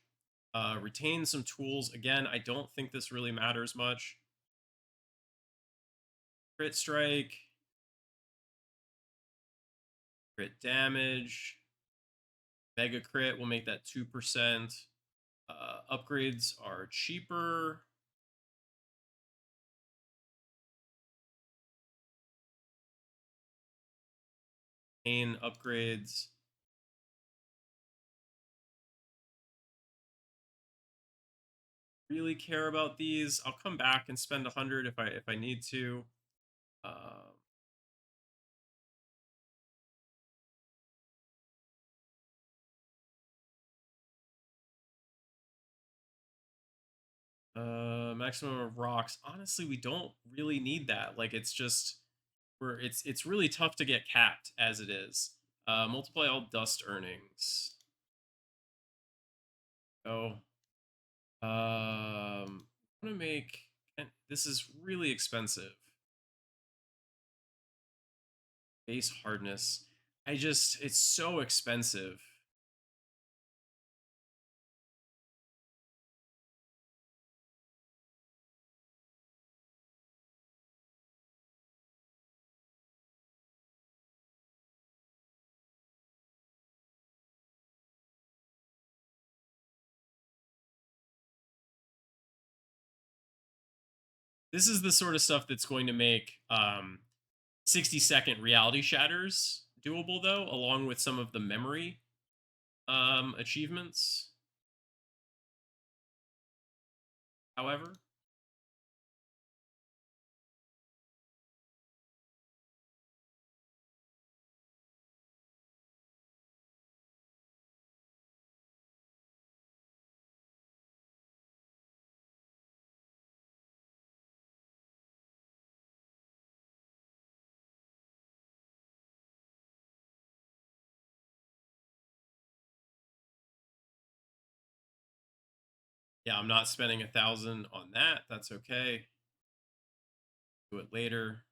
Retain some tools. Again, I don't think this really matters much. Crit strike. Crit damage. Mega crit will make that 2%. Upgrades are cheaper. Pain upgrades. Really care about these. I'll come back and spend 100 if I need to. Uh, maximum of rocks. Honestly, we don't really need that. Like it's just where it's really tough to get capped as it is. Multiply all dust earnings. Oh, I'm gonna make. And this is really expensive. Base hardness. It's so expensive. This is the sort of stuff that's going to make 60-second reality shatters doable, though, along with some of the memory achievements. However, yeah, I'm not spending 1,000 on that. That's okay. Do it later.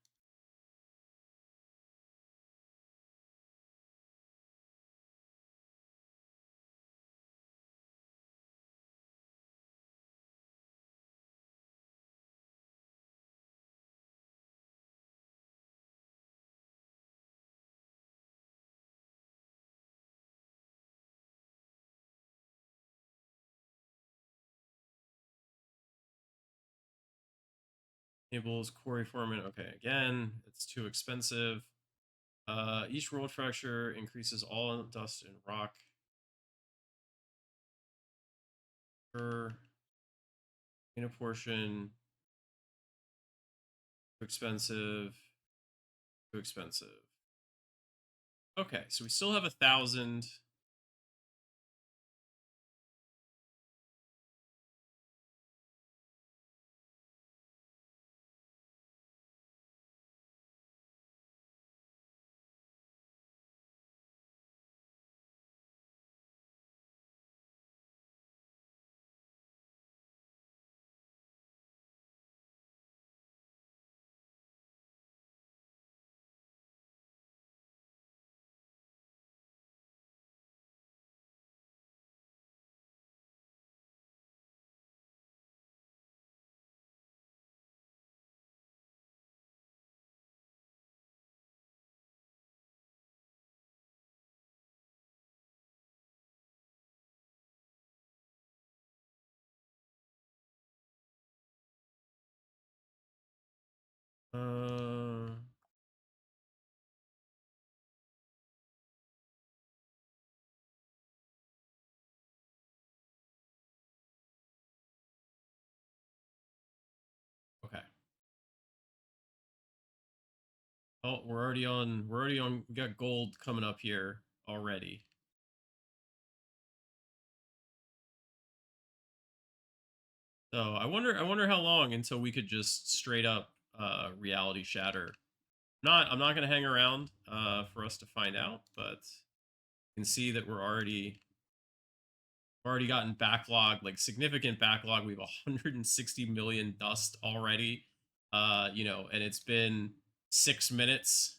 Enables Corey Foreman. Okay, again, it's too expensive. Each world fracture increases all dust and rock in a portion. Too expensive. Too expensive. Okay, so we still have 1,000. Uh, okay. Oh, we're already on. We're already on. We got gold coming up here already. So I wonder. I wonder how long until we could just straight up reality shatter. Not. I'm not gonna hang around for us to find out, but you can see that we're already gotten backlog, like significant backlog. We have 160 million dust already. And it's been 6 minutes.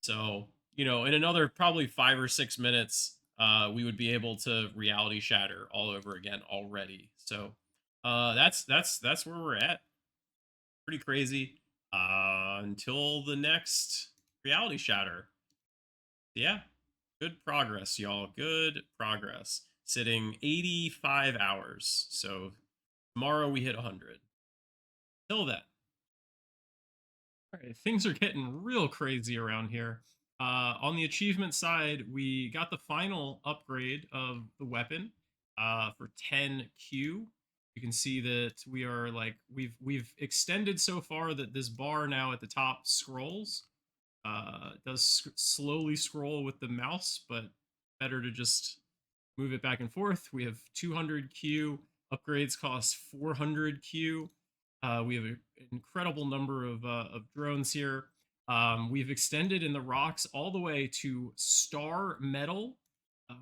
So, in another probably 5 or 6 minutes, we would be able to reality shatter all over again already. So, that's where we're at. Pretty crazy. Until the next reality shatter. Yeah, good progress, y'all. Good progress. Sitting 85 hours. So tomorrow we hit 100. Till then. All right, things are getting real crazy around here. On the achievement side, we got the final upgrade of the weapon for 10Q. You can see that we are like we've extended so far that this bar now at the top scrolls. It does slowly scroll with the mouse, but better to just move it back and forth. We have 200Q. Upgrades cost 400Q. We have an incredible number of drones here. We've extended in the rocks all the way to star metal.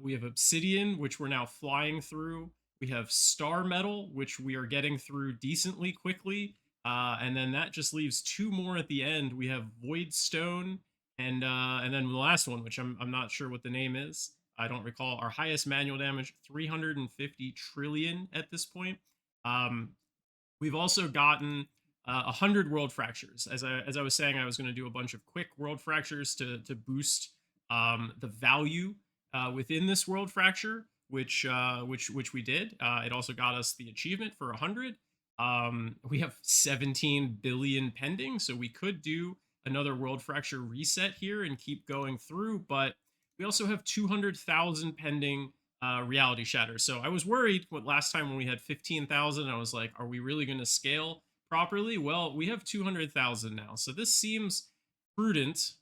We have obsidian, which we're now flying through. We have star metal, which we are getting through decently quickly. And then that just leaves two more at the end. We have void stone and then the last one, which I'm not sure what the name is. I don't recall. Our highest manual damage, 350 trillion at this point. Um, We've also gotten 100 world fractures. As I was saying, I was going to do a bunch of quick world fractures to boost the value within this world fracture, which we did. It also got us the achievement for 100. We have 17 billion pending, so we could do another world fracture reset here and keep going through. But we also have 200,000 pending reality shatter. So I was worried what last time when we had 15,000, I was like, are we really going to scale properly? Well, we have 200,000 now. So this seems prudent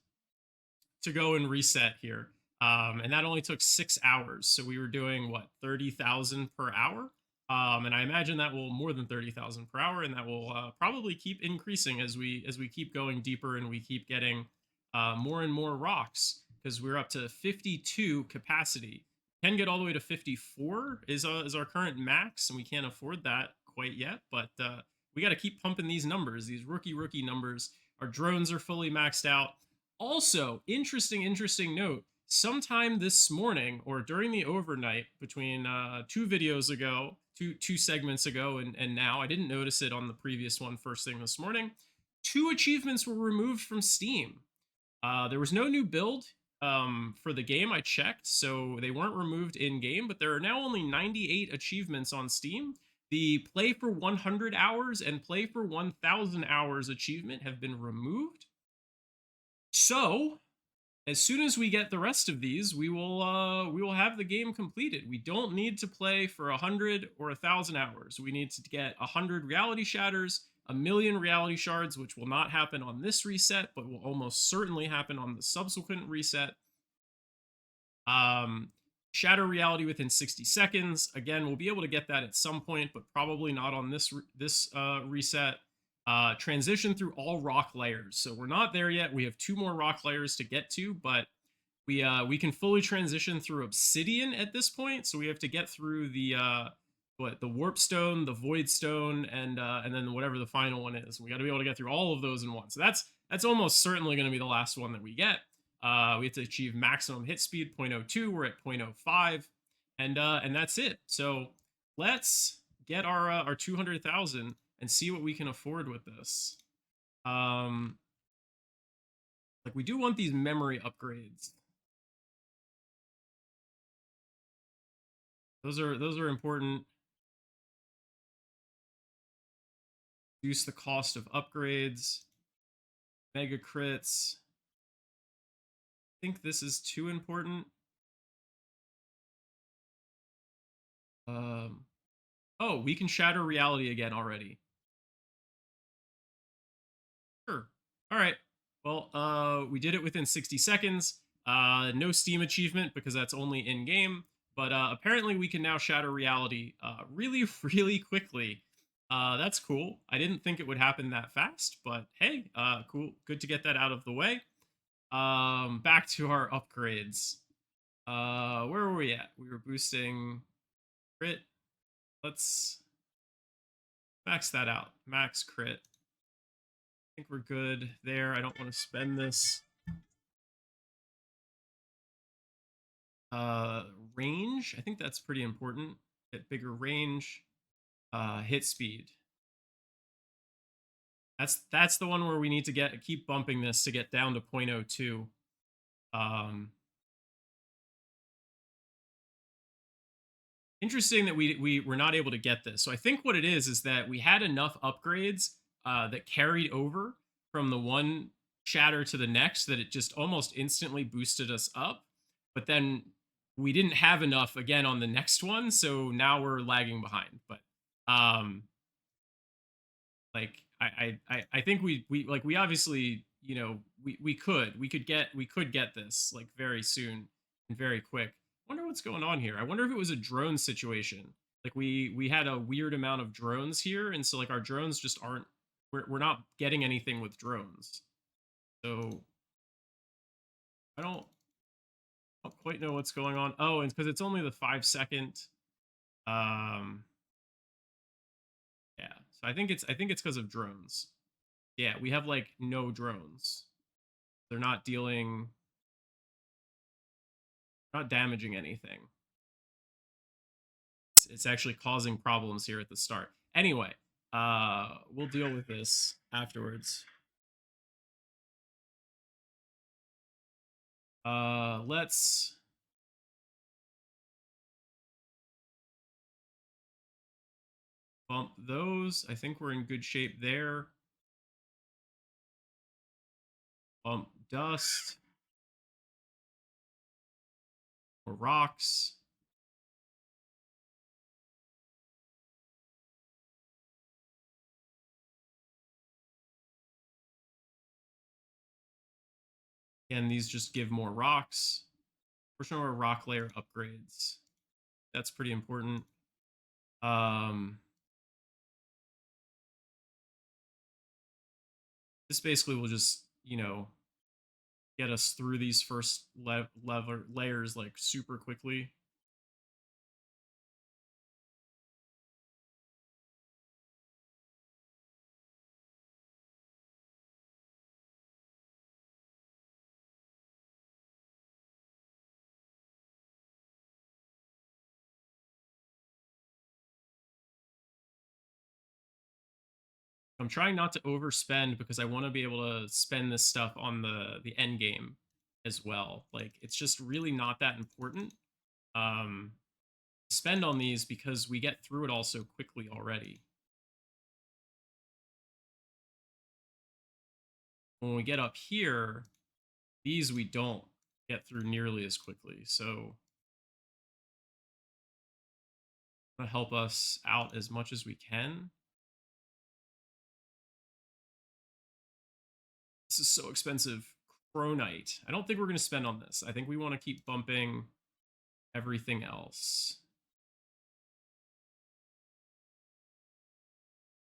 to go and reset here. And that only took 6 hours. So we were doing what, 30,000 per hour? And I imagine that will more than 30,000 per hour, and that will probably keep increasing as we keep going deeper and we keep getting more and more rocks because we're up to 52 capacity. Can get all the way to 54 is our current max, and we can't afford that quite yet. But we got to keep pumping these numbers, these rookie numbers. Our drones are fully maxed out. Also, interesting note. Sometime this morning or during the overnight between two videos ago, two segments ago, and now, I didn't notice it on the previous one first thing this morning. Two achievements were removed from Steam. There was no new build for the game. I checked, so they weren't removed in game, but there are now only 98 achievements on Steam. The play for 100 hours and play for 1,000 hours achievement have been removed. So, as soon as we get the rest of these, we will have the game completed. We don't need to play for 100 or 1,000 hours. We need to get 100 reality shatters, a million reality shards, which will not happen on this reset, but will almost certainly happen on the subsequent reset. Um, Shatter reality within 60 seconds. Again, we'll be able to get that at some point, but probably not on this reset. Transition through all rock layers. So we're not there yet. We have 2 more rock layers to get to, but we can fully transition through obsidian at this point. So we have to get through the warp stone, the void stone, and then whatever the final one is. We got to be able to get through all of those in one. So that's almost certainly going to be the last one that we get. We have to achieve maximum hit speed 0.02. We're at 0.05, and that's it. So let's get our 200,000 and see what we can afford with this. Like we do want these memory upgrades. Those are important. Reduce the cost of upgrades. Mega crits. I think this is too important. Oh, we can shatter reality again already. Sure. All right. Well, we did it within 60 seconds. No Steam achievement because that's only in game. But apparently we can now shatter reality really, really quickly. That's cool. I didn't think it would happen that fast, but hey, cool. Good to get that out of the way. Back to our upgrades. Where were we at? We were boosting crit. Let's max that out. Max crit. I think we're good there. I don't want to spend this. Range. I think that's pretty important. Get bigger range. Hit speed. That's the one where we need to keep bumping this to get down to 0.02. Interesting that we were not able to get this. So I think what it is that we had enough upgrades that carried over from the one shatter to the next that it just almost instantly boosted us up. But then we didn't have enough again on the next one, so now we're lagging behind. But like I think we obviously, you know, we could get this like very soon and very quick. Wonder what's going on here. I wonder if it was a drone situation. Like we had a weird amount of drones here, and so like our drones just aren't, we're not getting anything with drones. So I don't quite know what's going on. Oh, and because it's only the 5 second. Um, yeah. So I think it's because of drones. Yeah, we have like no drones. They're not not damaging anything. It's actually causing problems here at the start. Anyway, we'll deal with this afterwards. Let's bump those. I think we're in good shape there. Bump dust. Or rocks. Again, these just give more rocks. Portion of our rock layer upgrades. That's pretty important. This basically will just, you know, get us through these first layers like super quickly. I'm trying not to overspend because I want to be able to spend this stuff on the end game as well. Like it's just really not that important. Spend on these because we get through it all so quickly already. When we get up here, these we don't get through nearly as quickly. So help us out as much as we can. This is so expensive. Pronite. I don't think we're going to spend on this. I think we want to keep bumping everything else.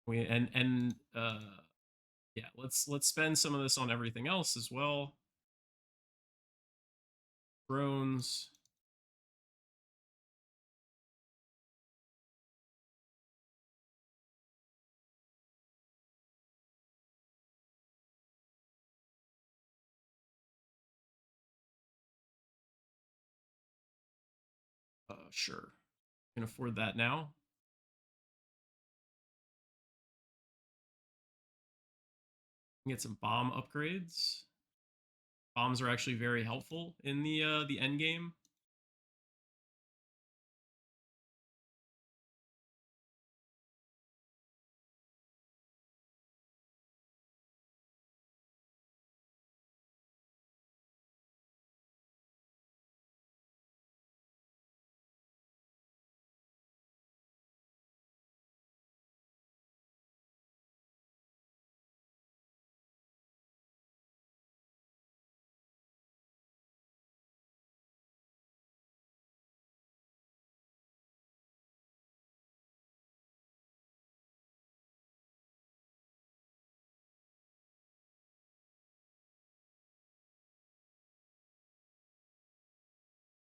Yeah, let's spend some of this on everything else as well. Drones. Sure. Can afford that now. Get some bomb upgrades. Bombs are actually very helpful in the end game.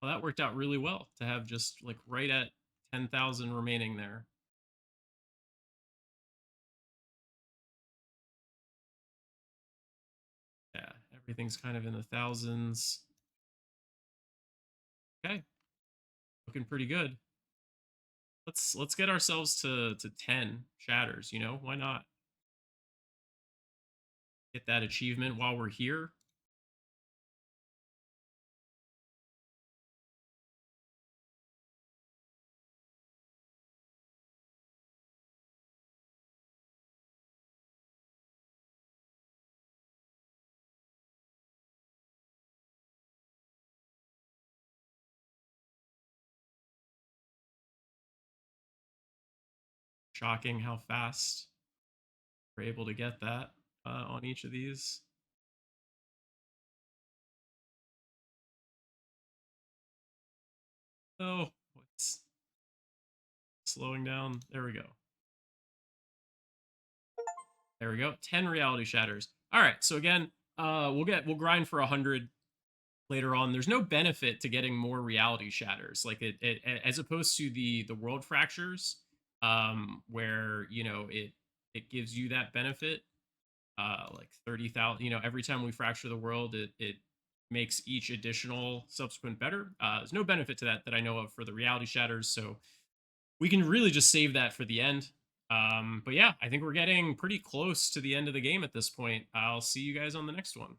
Well, that worked out really well to have just like right at 10,000 remaining there. Yeah, everything's kind of in the thousands. Okay, looking pretty good. Let's get ourselves to 10 shatters, you know? Why not? Get that achievement while we're here. Shocking how fast we're able to get that on each of these. Oh, what's slowing down? There we go. There we go. 10 reality shatters. All right. So again, we'll grind for 100 later on. There's no benefit to getting more reality shatters, like it as opposed to the world fractures, where you know it gives you that benefit, like 30,000. You know, every time we fracture the world, it makes each additional subsequent better. There's no benefit to that I know of for the reality shatters, so we can really just save that for the end. But yeah, I think we're getting pretty close to the end of the game at this point. I'll see you guys on the next one.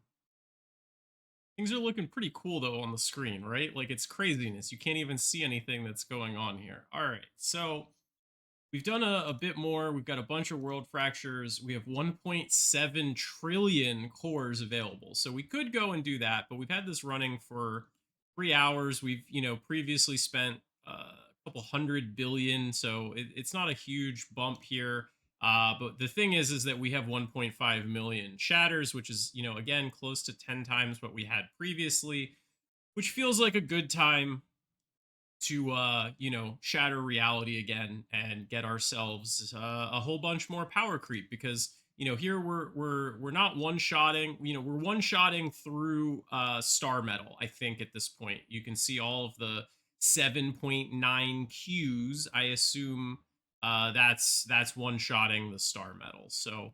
Things are looking pretty cool though on the screen, right? Like it's craziness. You can't even see anything that's going on here. All right, so we've done a bit more. We've got a bunch of world fractures. We have 1.7 trillion cores available. So we could go and do that, but we've had this running for 3 hours. We've, you know, previously spent a couple 100 billion. So it's not a huge bump here. But the thing is that we have 1.5 million shatters, which is, you know, again, close to 10 times what we had previously, which feels like a good time to you know, shatter reality again and get ourselves a whole bunch more power creep, because you know here we're not one shotting, you know, we're one shotting through star metal. I think at this point you can see all of the 7.9 qs. I assume that's one shotting the star metal. So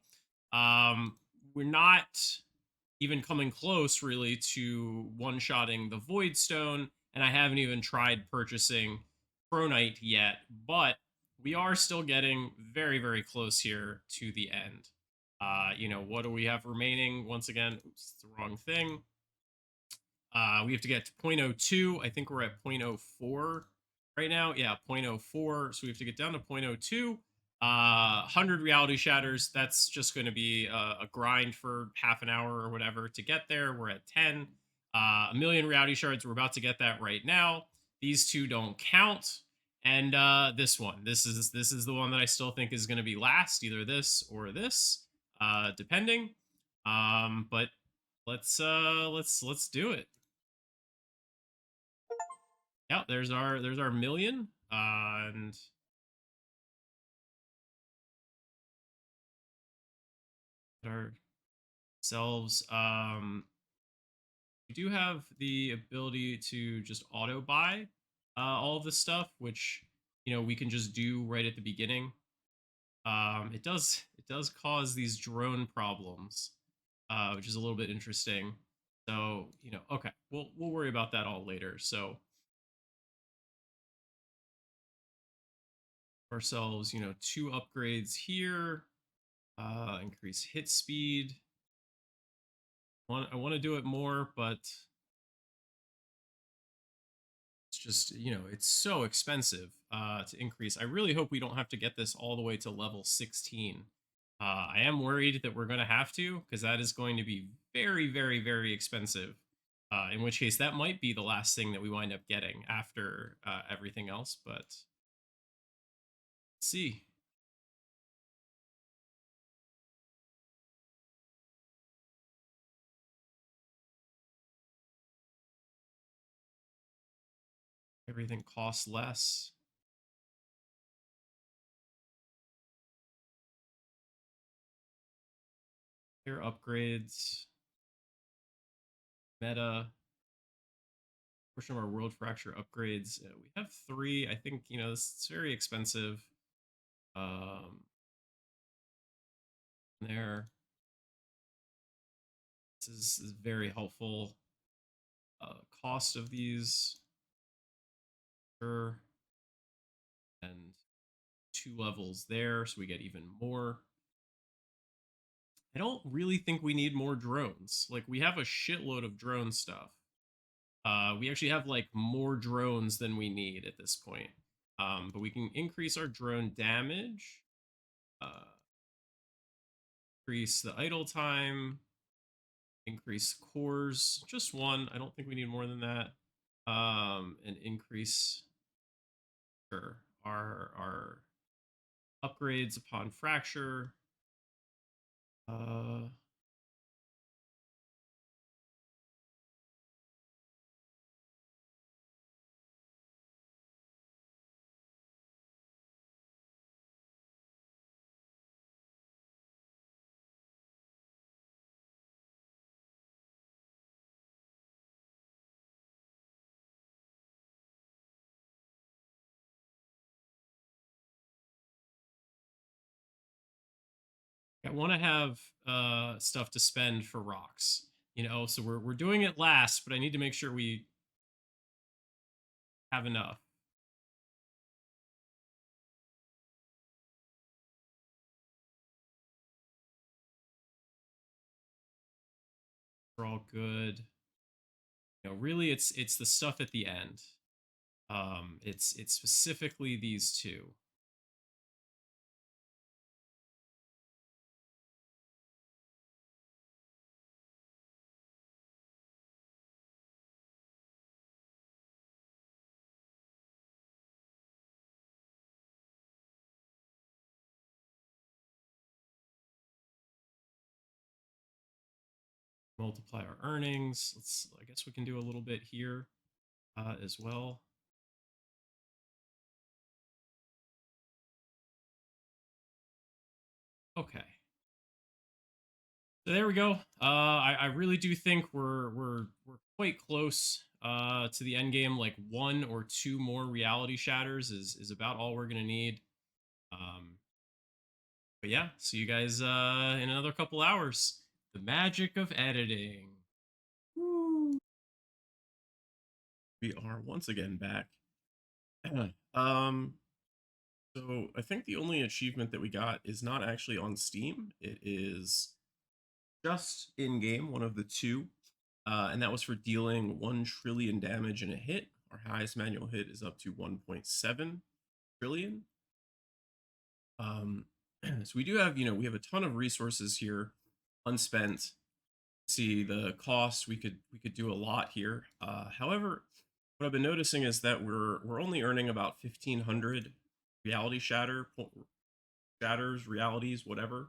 we're not even coming close really to one-shotting the Void Stone, and I haven't even tried purchasing Pronite yet, but we are still getting very, very close here to the end. You know, what do we have remaining? Once again, oops, it's the wrong thing. We have to get to 0.02. I think we're at 0.04 right now. Yeah, 0.04. So we have to get down to 0.02. 100 reality shatters. That's just going to be a grind for half an hour or whatever to get there. We're at 10. A million reality shards. We're about to get that right now. These two don't count. And this one. This is the one that I still think is going to be last. Either this or this, depending. But let's do it. Yeah, there's our million. And ourselves. We do have the ability to just auto buy all of this stuff, which we can just do right at the beginning. It does cause these drone problems, which is a little bit interesting. So okay, we'll worry about that all later. So ourselves, two upgrades here. Increase hit speed. I want to do it more, but it's just it's so expensive to increase. I really hope we don't have to get this all the way to level 16. I am worried that we're going to have to, because that is going to be very, very, very expensive. In which case, that might be the last thing that we wind up getting after everything else. But let's see. Everything costs less. Here upgrades. Meta. Portion of our world fracture upgrades. We have 3. I think this is very expensive. There. This is very helpful. Cost of these, sure, and 2 levels there, so we get even more. I don't really think we need more drones. Like, we have a shitload of drone stuff. We actually have like more drones than we need at this point. But we can increase our drone damage, increase the idle time, increase cores, just 1. I don't think we need more than that. And increase, sure, our upgrades upon fracture. Uh, I want to have stuff to spend for rocks, so we're doing it last, but I need to make sure we have enough. We're all good. Really, it's the stuff at the end. It's specifically these 2. Multiply our earnings. I guess we can do a little bit here as well. Okay. So there we go. I really do think we're quite close to the end game. Like 1 or 2 more reality shatters is about all we're gonna need. But yeah, see you guys in another couple hours. The magic of editing. Woo. We are once again back. um, so I think the only achievement that we got is not actually on Steam. It is just in game, one of the 2, and that was for dealing 1 trillion damage in a hit. Our highest manual hit is up to 1.7 trillion. So we do have, we have a ton of resources here, unspent. See the cost, we could do a lot here. However, what I've been noticing is that we're only earning about 1,500 reality shatters, realities, whatever,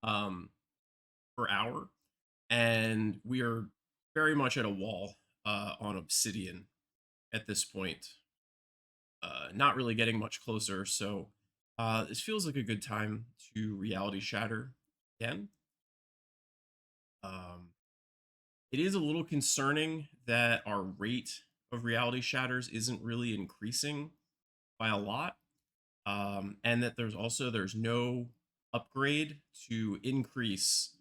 per hour. and we are very much at a wall on obsidian at this point. Not really getting much closer, so this feels like a good time to reality shatter again. Um, it is a little concerning that our rate of reality shatters isn't really increasing by a lot, and that there's no upgrade to increase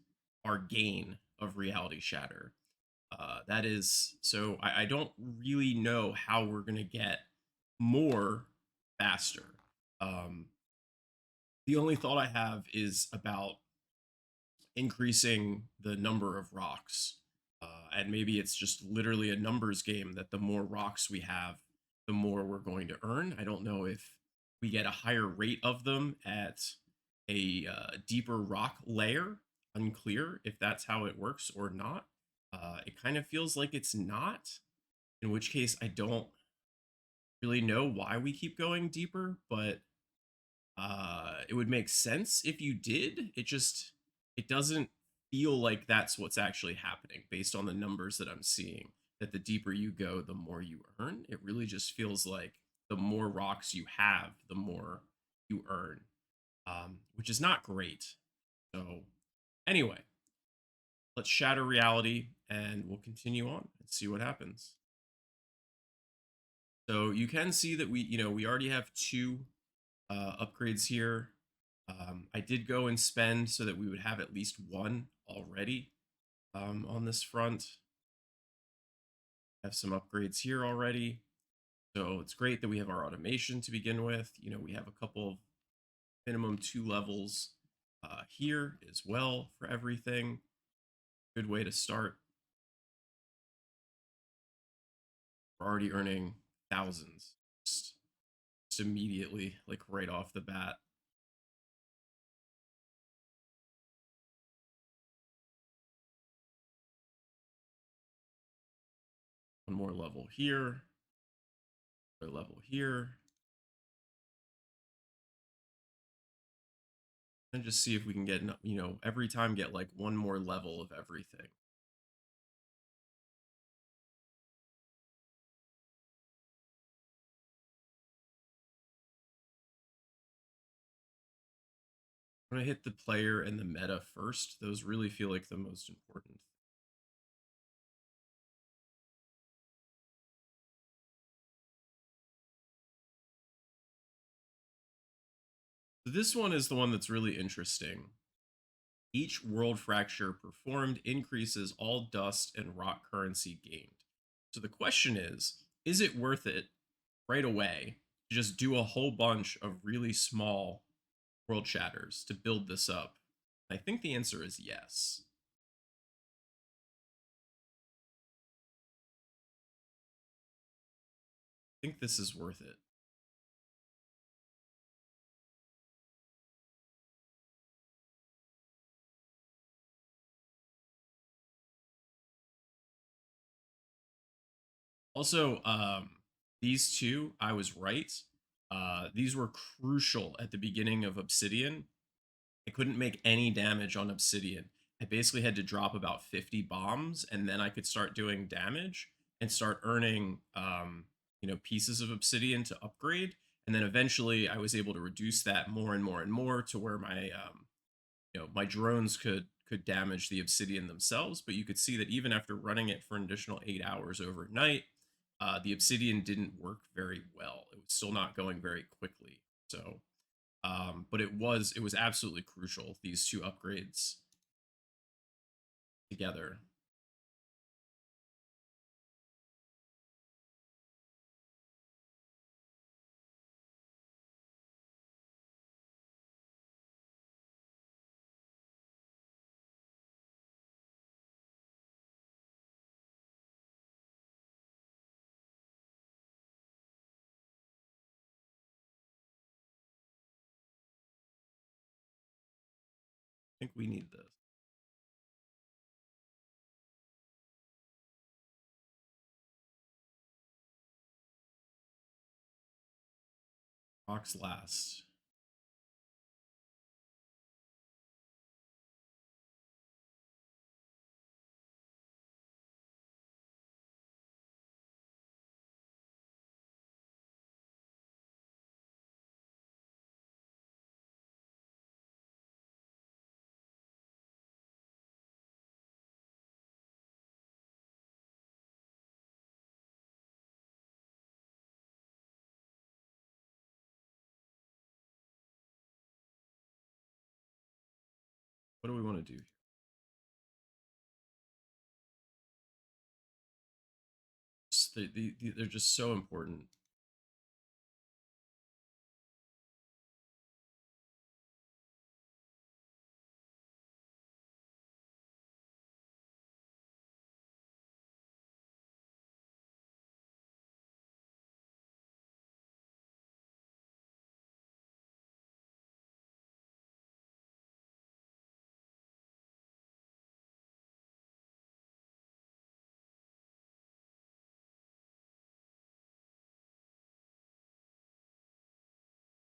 our gain of reality shatter. That is so I don't really know how we're gonna get more faster. Um, the only thought I have is about increasing the number of rocks. And maybe it's just literally a numbers game that the more rocks we have, the more we're going to earn. I don't know if we get a higher rate of them at a deeper rock layer. Unclear if that's how it works or not. It kind of feels like it's not, in which case I don't really know why we keep going deeper, but it would make sense if you did. It doesn't feel like that's what's actually happening based on the numbers that I'm seeing. That the deeper you go, the more you earn. It really just feels like the more rocks you have, the more you earn, which is not great. So anyway, let's shatter reality and we'll continue on and see what happens. So you can see that we already have two upgrades here. I did go and spend so that we would have at least one already on this front. Have some upgrades here already. So it's great that we have our automation to begin with. We have a couple of minimum 2 levels here as well for everything. Good way to start. We're already earning thousands just immediately, like right off the bat. One more level here, another level here, and just see if we can get, every time get like one more level of everything. I'm going to hit the player and the meta first. Those really feel like the most important. This one is the one that's really interesting. Each world fracture performed increases all dust and rock currency gained. So the question is it worth it right away to just do a whole bunch of really small world shatters to build this up? I think the answer is yes. I think this is worth it. Also, these two, I was right. These were crucial at the beginning of Obsidian. I couldn't make any damage on Obsidian. I basically had to drop about 50 bombs, and then I could start doing damage and start earning, pieces of Obsidian to upgrade. And then eventually, I was able to reduce that more and more and more to where my drones could damage the obsidian themselves. But you could see that even after running it for an additional 8 hours overnight, the obsidian didn't work very well. It was still not going very quickly. So, but it was absolutely crucial, these two upgrades together. I think we need this. Rocks last. What do we want to do here? They're just so important.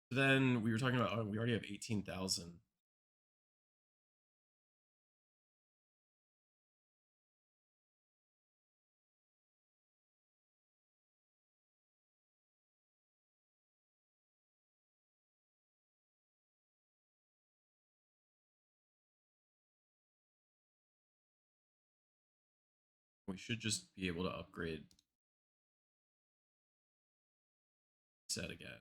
Then we were talking about, oh, we already have 18,000. We should just be able to upgrade set again.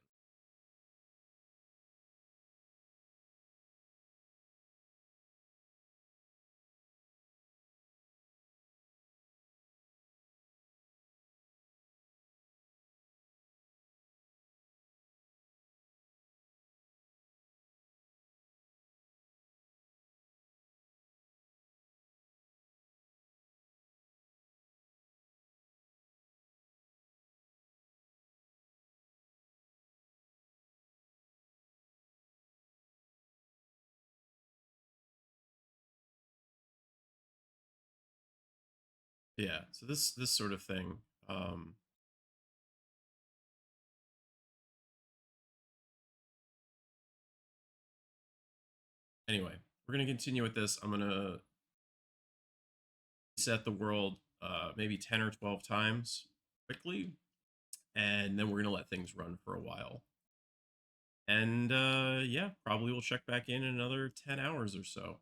Yeah, so this sort of thing. Anyway, we're gonna continue with this. I'm gonna set the world maybe 10 or 12 times quickly, and then we're gonna let things run for a while. And yeah, probably we'll check back in another 10 hours or so.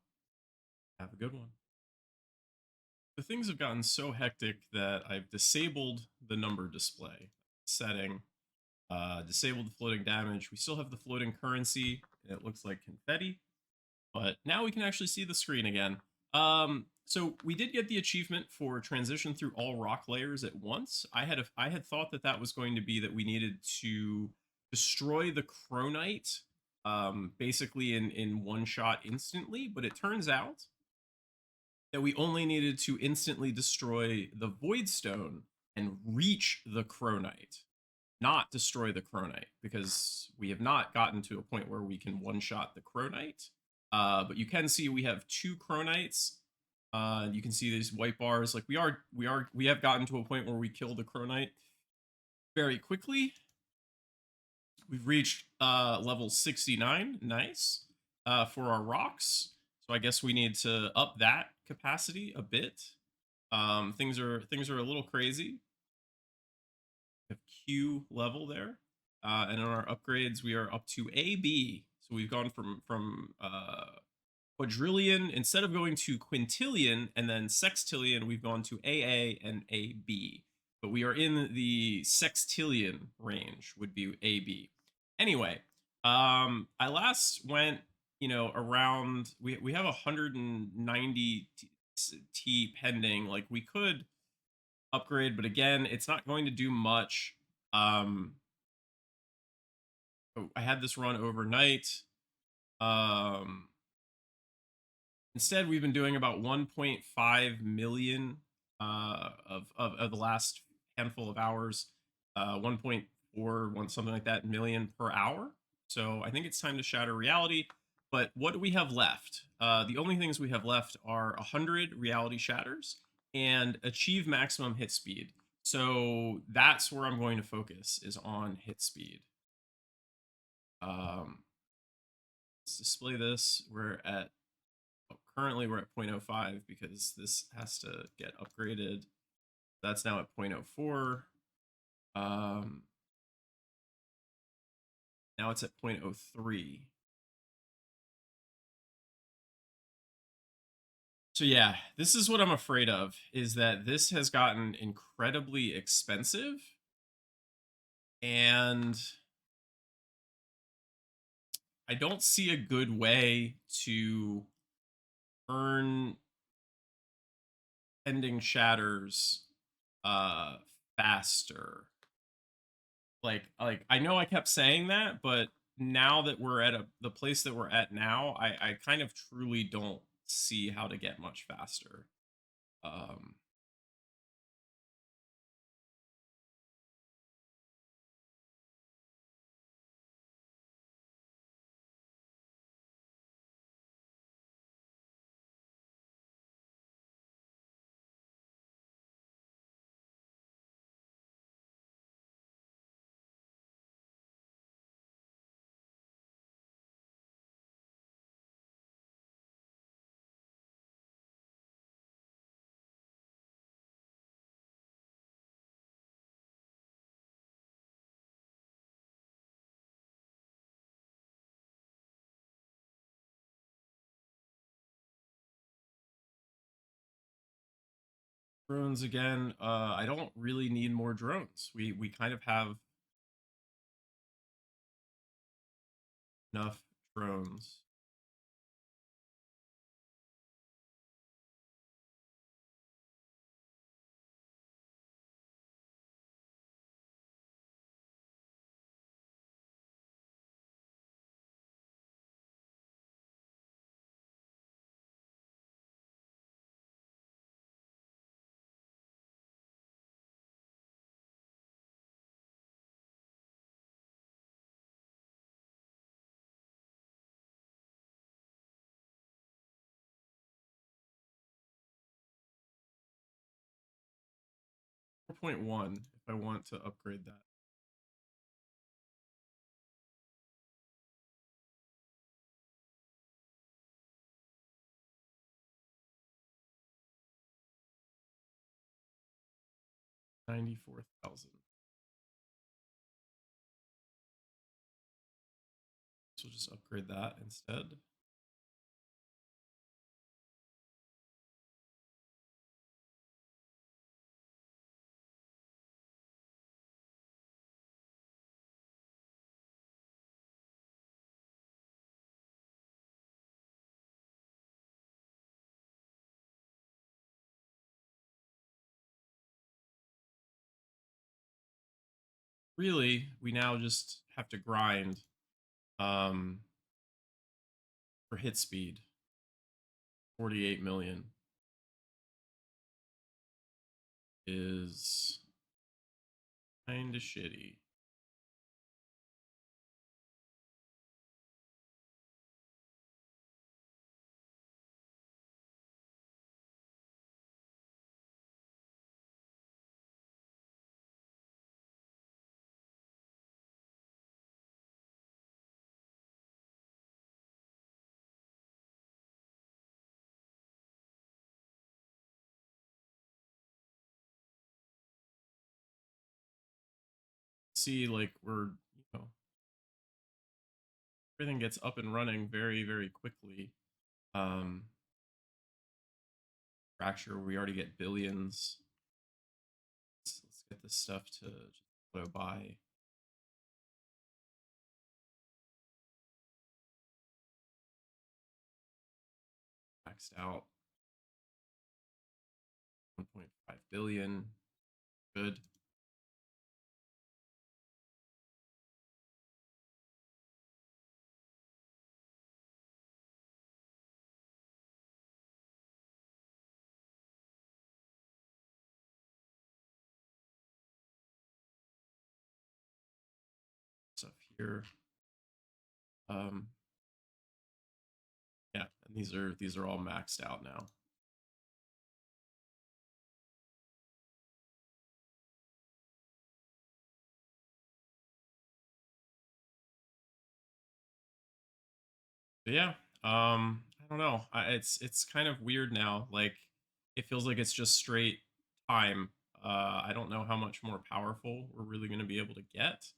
Have a good one. The things have gotten so hectic that I've disabled the number display setting, disabled the floating damage. We still have the floating currency. It looks like confetti, but now we can actually see the screen again. So we did get the achievement for transition through all rock layers at once. I had thought that that was going to be that we needed to destroy the Chronite, basically in one shot instantly, but it turns out that we only needed to instantly destroy the Void Stone and reach the Chronite, not destroy the Chronite, because we have not gotten to a point where we can one shot the Chronite. But you can see we have two Chronites. You can see these white bars. Like we have gotten to a point where we kill the Chronite very quickly. We've reached level 69. Nice. For our rocks. So I guess we need to up that capacity a bit. Things are a little crazy. We have Q level there. And on our upgrades, we are up to AB. So we've gone from quadrillion, instead of going to quintillion and then sextillion, we've gone to AA and AB. But we are in the sextillion range, would be AB. Anyway, I last went, around, we have 190 T pending. Like we could upgrade, but again, it's not going to do much. I had this run overnight. Um, Instead, we've been doing about 1.5 million of the last handful of hours, 1.4, something like that million per hour. So I think it's time to shatter reality. But what do we have left? The only things we have left are 100 reality shatters and achieve maximum hit speed. So that's where I'm going to focus, is on hit speed. Let's display this. Currently we're at 0.05 because this has to get upgraded. That's now at 0.04. Now it's at 0.03. So yeah, this is what I'm afraid of, is that this has gotten incredibly expensive, and I don't see a good way to earn pending shatters uh faster. Like I know I kept saying that, but now that we're at the place that we're at now, I kind of truly don't see how to get much faster. Um drones again. I don't really need more drones. We kind of have enough drones. Four point one if I want to upgrade that. 94,000. So just upgrade that instead. Really, we now just have to grind um for hit speed. 48 million is kind of shitty. See, like we're, everything gets up and running very, very quickly. Um, Fracture, we already get billions. Let's get this stuff to auto buy. Maxed out 1.5 billion. Good. Stuff here. Um, yeah, and these are all maxed out now. But yeah, I don't know. It's kind of weird now. Like it feels like it's just straight time. I don't know how much more powerful we're really going to be able to get.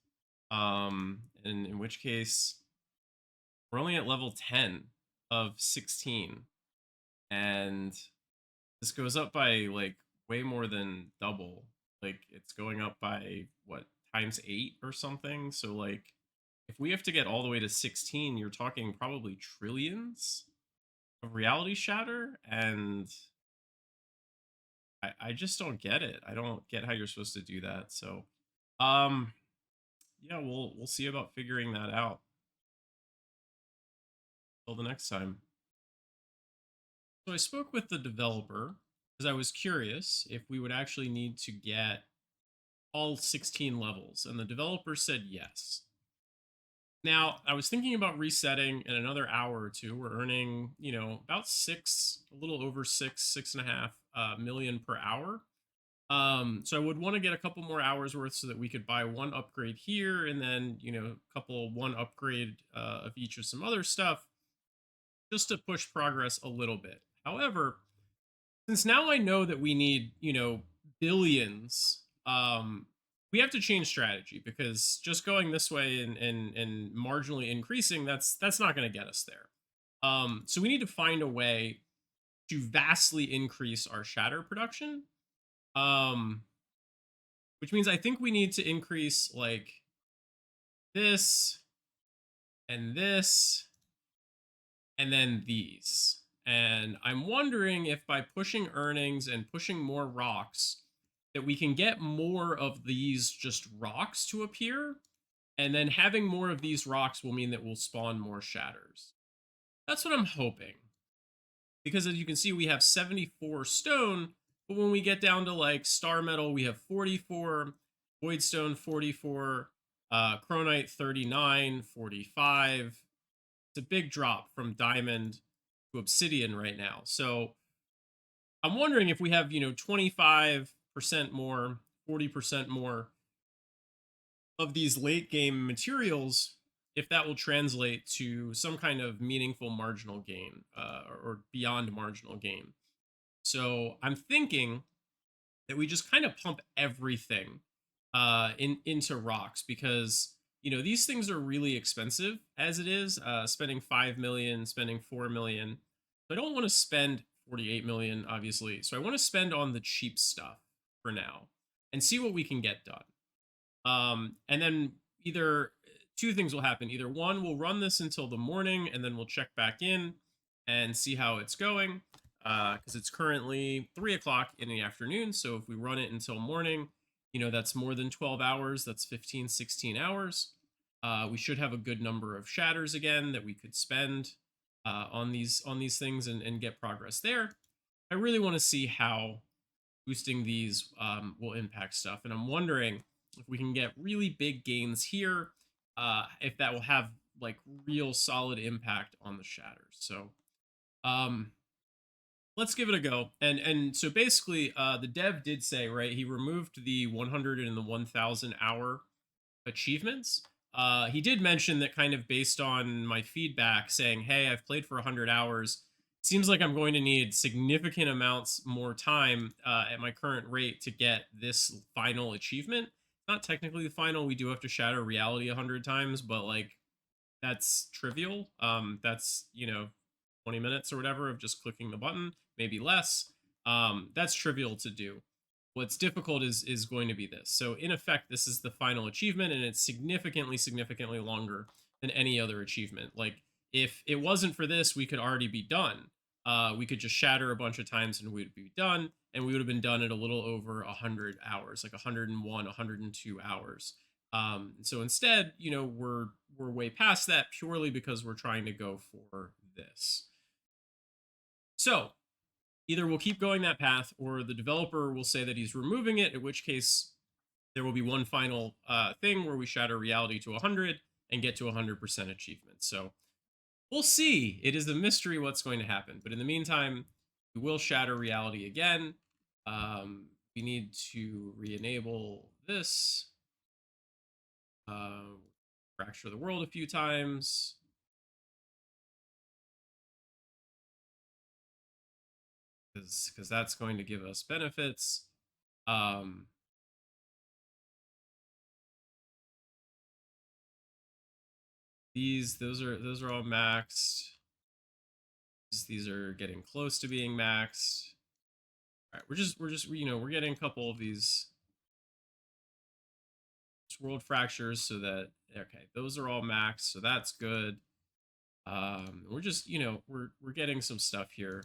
And in which case, we're only at level 10 of 16, and this goes up by like way more than double. Like it's going up by what, times 8 or something. So like if we have to get all the way to 16, you're talking probably trillions of reality shatter, and I just don't get it. I don't get how you're supposed to do that. So, um, yeah, we'll see about figuring that out. Till the next time. So I spoke with the developer because I was curious if we would actually need to get all 16 levels, and the developer said yes. Now, I was thinking about resetting in another hour or two. We're earning, about six, a little over six and a half million per hour. So I would want to get a couple more hours worth so that we could buy one upgrade here and then, a couple one upgrade of each of some other stuff just to push progress a little bit. However, since now I know that we need, billions, we have to change strategy because just going this way and marginally increasing, that's not going to get us there. So we need to find a way to vastly increase our shatter production. Um, which means I think we need to increase like this and this and then these. And I'm wondering if by pushing earnings and pushing more rocks, that we can get more of these just rocks to appear. And then having more of these rocks will mean that we'll spawn more shatters. That's what I'm hoping. Because as you can see, we have 74 stone, but when we get down to like star metal, we have 44, voidstone 44, chronite 39, 45. It's a big drop from diamond to obsidian right now. So I'm wondering if we have, 25% more, 40% more of these late game materials, if that will translate to some kind of meaningful marginal gain or beyond marginal gain. So I'm thinking that we just kind of pump everything into rocks because these things are really expensive as it is. Spending 5 million, spending 4 million. So I don't want to spend 48 million, obviously. So I want to spend on the cheap stuff for now and see what we can get done. And then either two things will happen. Either one, we'll run this until the morning and then we'll check back in and see how it's going. Because it's currently 3 o'clock in the afternoon. So if we run it until morning, that's more than 12 hours. That's 15, 16 hours. We should have a good number of shatters again that we could spend on these things and get progress there. I really want to see how boosting these will impact stuff. And I'm wondering if we can get really big gains here, if that will have like real solid impact on the shatters. So um, let's give it a go. And so basically, the dev did say, right, he removed the 100 and the 1,000 hour achievements. He did mention that kind of based on my feedback saying, hey, I've played for 100 hours. Seems like I'm going to need significant amounts more time at my current rate to get this final achievement. Not technically the final. We do have to shatter reality 100 times, but like that's trivial. That's 20 minutes or whatever of just clicking the button, maybe less. That's trivial to do. What's difficult is going to be this. So in effect, this is the final achievement, and it's significantly longer than any other achievement. Like if it wasn't for this, we could already be done. We could just shatter a bunch of times and we'd be done, and we would have been done at a little over 100 hours, like 101, 102 hours. So instead, we're way past that purely because we're trying to go for this. So either we'll keep going that path or the developer will say that he's removing it, in which case there will be one final thing where we shatter reality to 100 and get to 100% achievement. So we'll see. It is a mystery what's going to happen. But in the meantime, we will shatter reality again. We need to re-enable this. Fracture the world a few times. Because that's going to give us benefits. Those are all maxed. These are getting close to being maxed. All right, we're just we're getting a couple of these world fractures so that okay, those are all maxed, so that's good. We're just, we're getting some stuff here,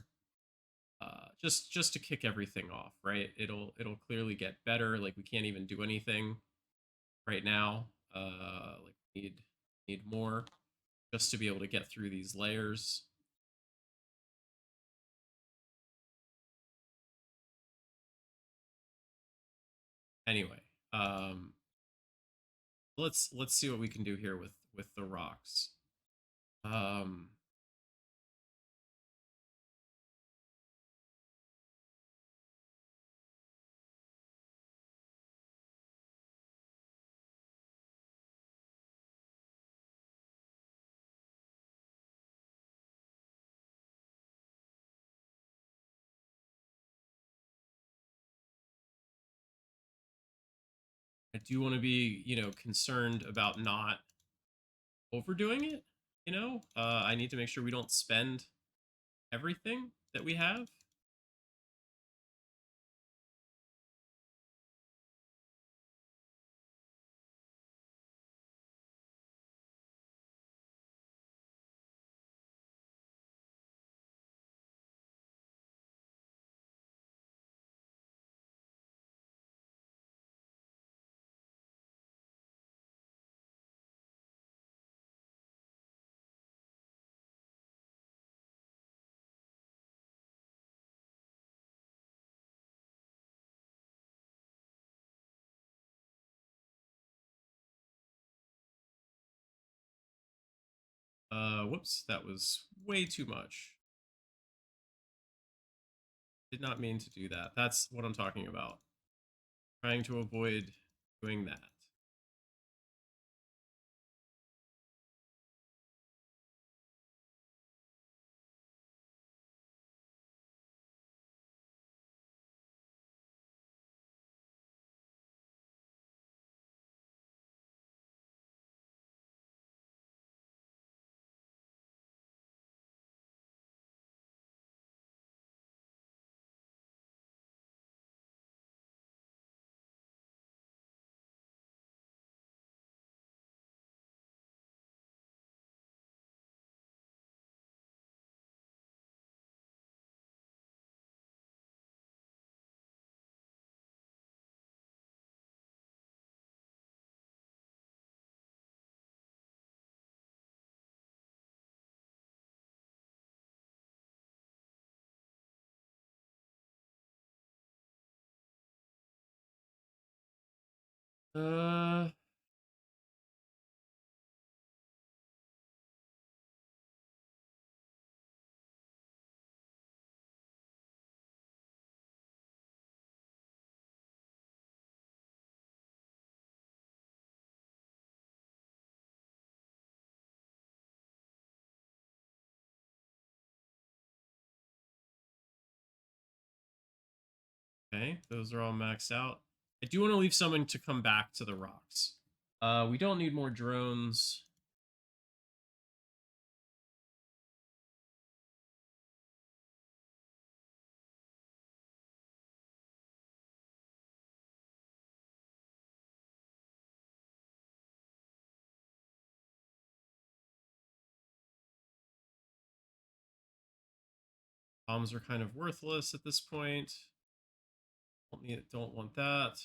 just to kick everything off, right? It'll clearly get better. Like we can't even do anything right now. Like need more just to be able to get through these layers. Anyway, um, let's see what we can do here with the rocks. Um, I do want to be, concerned about not overdoing it. I need to make sure we don't spend everything that we have. Whoops, that was way too much. Did not mean to do that. That's what I'm talking about. Trying to avoid doing that. Uh, 'kay, those are all maxed out. I do want to leave someone to come back to the rocks. We don't need more drones. Bombs are kind of worthless at this point. Don't want that.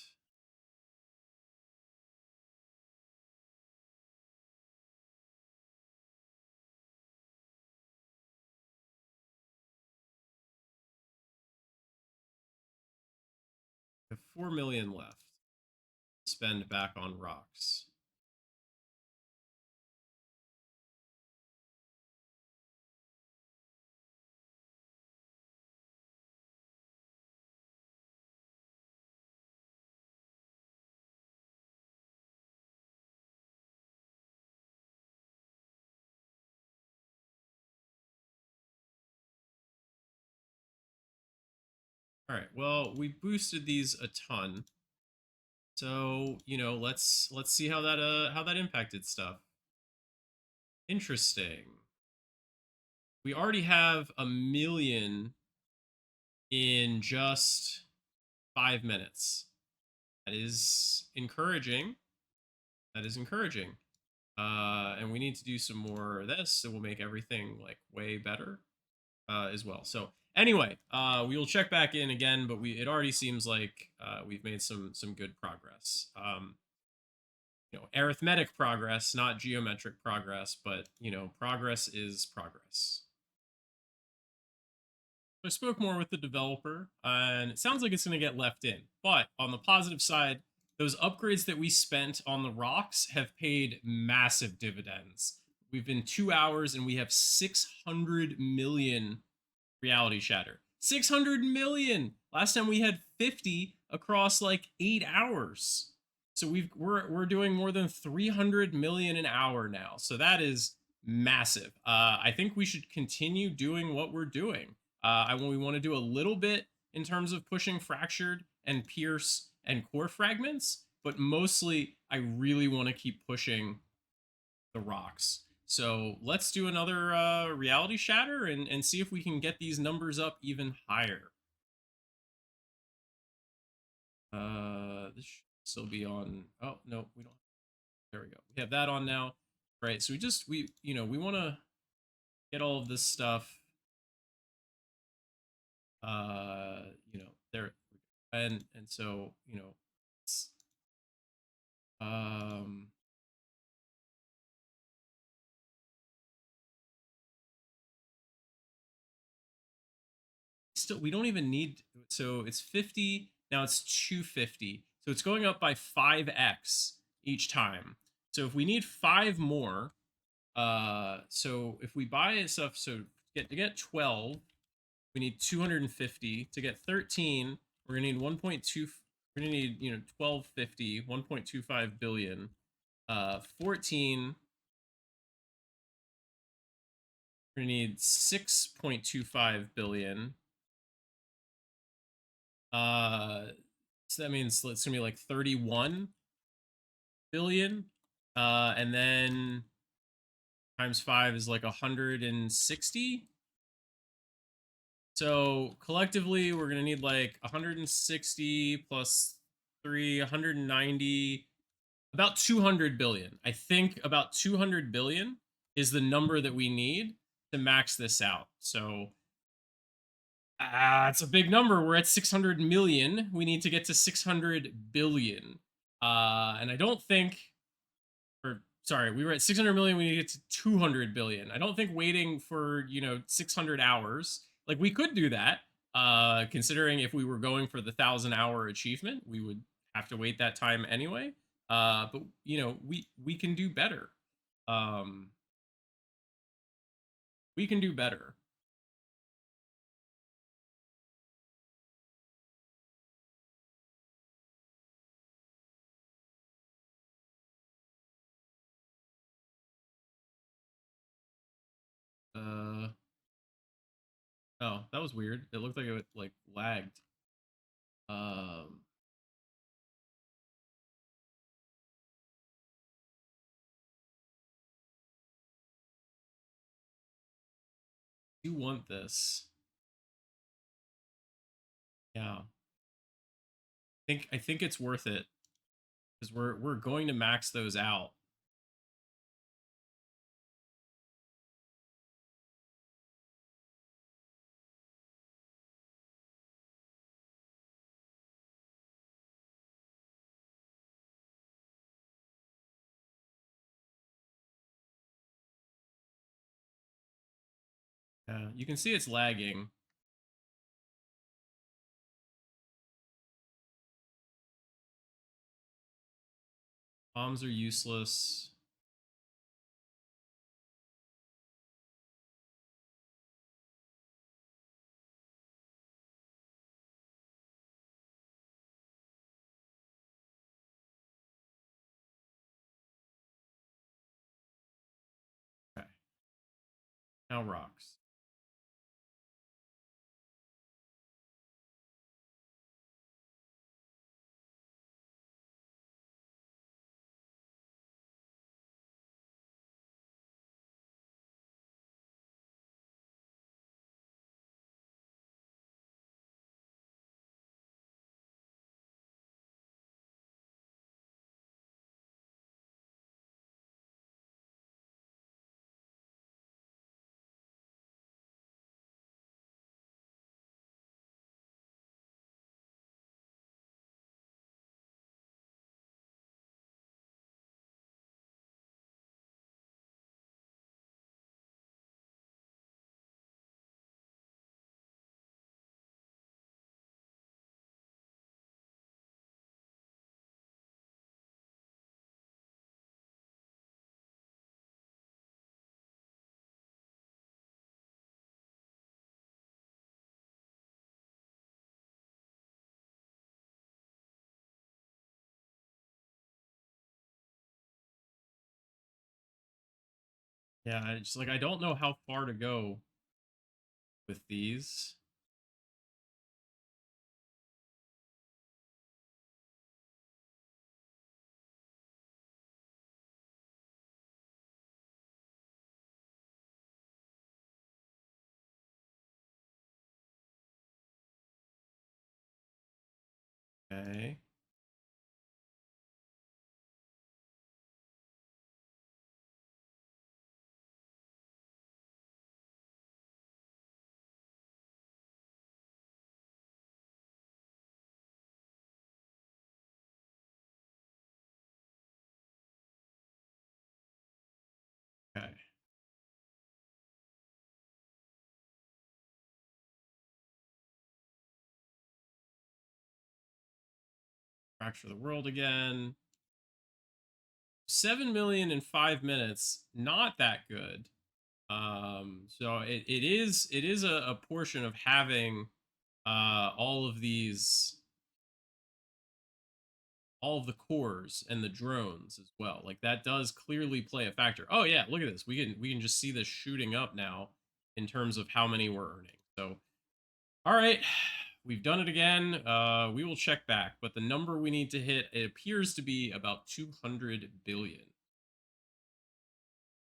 We have 4 million left. Spend back on rocks. All right. Well, we boosted these a ton. So, let's see how that impacted stuff. Interesting. We already have 1 million in just 5 minutes. That is encouraging. That is encouraging. And we need to do some more of this, so we'll make everything like way better as well. So anyway, we will check back in again, but it already seems like we've made some good progress. Arithmetic progress, not geometric progress, but progress is progress. I spoke more with the developer, and it sounds like it's going to get left in. But on the positive side, those upgrades that we spent on the rocks have paid massive dividends. We've been 2 hours and we have 600 million reality shatter. 600 million. Last time we had 50 across like 8 hours. So we're doing more than 300 million an hour now. So that is massive. I think we should continue doing what we're doing. We want to do a little bit in terms of pushing fractured and pierce and core fragments, but mostly I really want to keep pushing the rocks. So let's do another reality shatter and see if we can get these numbers up even higher. This should still be on. Oh no, we don't. There we go. We have that on now. Right. So we want to get all of this stuff. Uh, there, and so um still we don't even need, so it's 50 now, it's 250, so it's going up by 5x each time. So if we need 5 more, so if we buy stuff, so to get 12 we need 250. To get 13 we're gonna need 1.2, we're gonna need 1250, 1.25 billion. 14 we're gonna need 6.25 billion. So that means it's gonna be like 31 billion. And then times 5 is like 160. So collectively, we're gonna need like 160 plus 3, 190, about 200 billion. I think about 200 billion is the number that we need to max this out. So it's a big number. We're at 600 million. We need to get to 600 billion. And I don't think, or sorry, we were at 600 million. We need to get to 200 billion. I don't think waiting for, 600 hours, like we could do that. Considering if we were going for the 1,000-hour achievement, we would have to wait that time anyway. But we can do better. Um, we can do better. Uh, oh, that was weird. It looked like it like lagged. Um, you want this? Yeah, I think it's worth it because we're going to max those out. Yeah, you can see it's lagging. Bombs are useless. Okay, now rocks. Yeah, it's like I don't know how far to go with these. Okay. Okay. Fracture the world again. 7 million in 5 minutes. Not that good. So it is a portion of having all of these, all of the cores and the drones as well. Like that does clearly play a factor. Oh yeah, look at this. We can just see this shooting up now in terms of how many we're earning. So all right, we've done it again. We will check back, but the number we need to hit, it appears to be about 200 billion.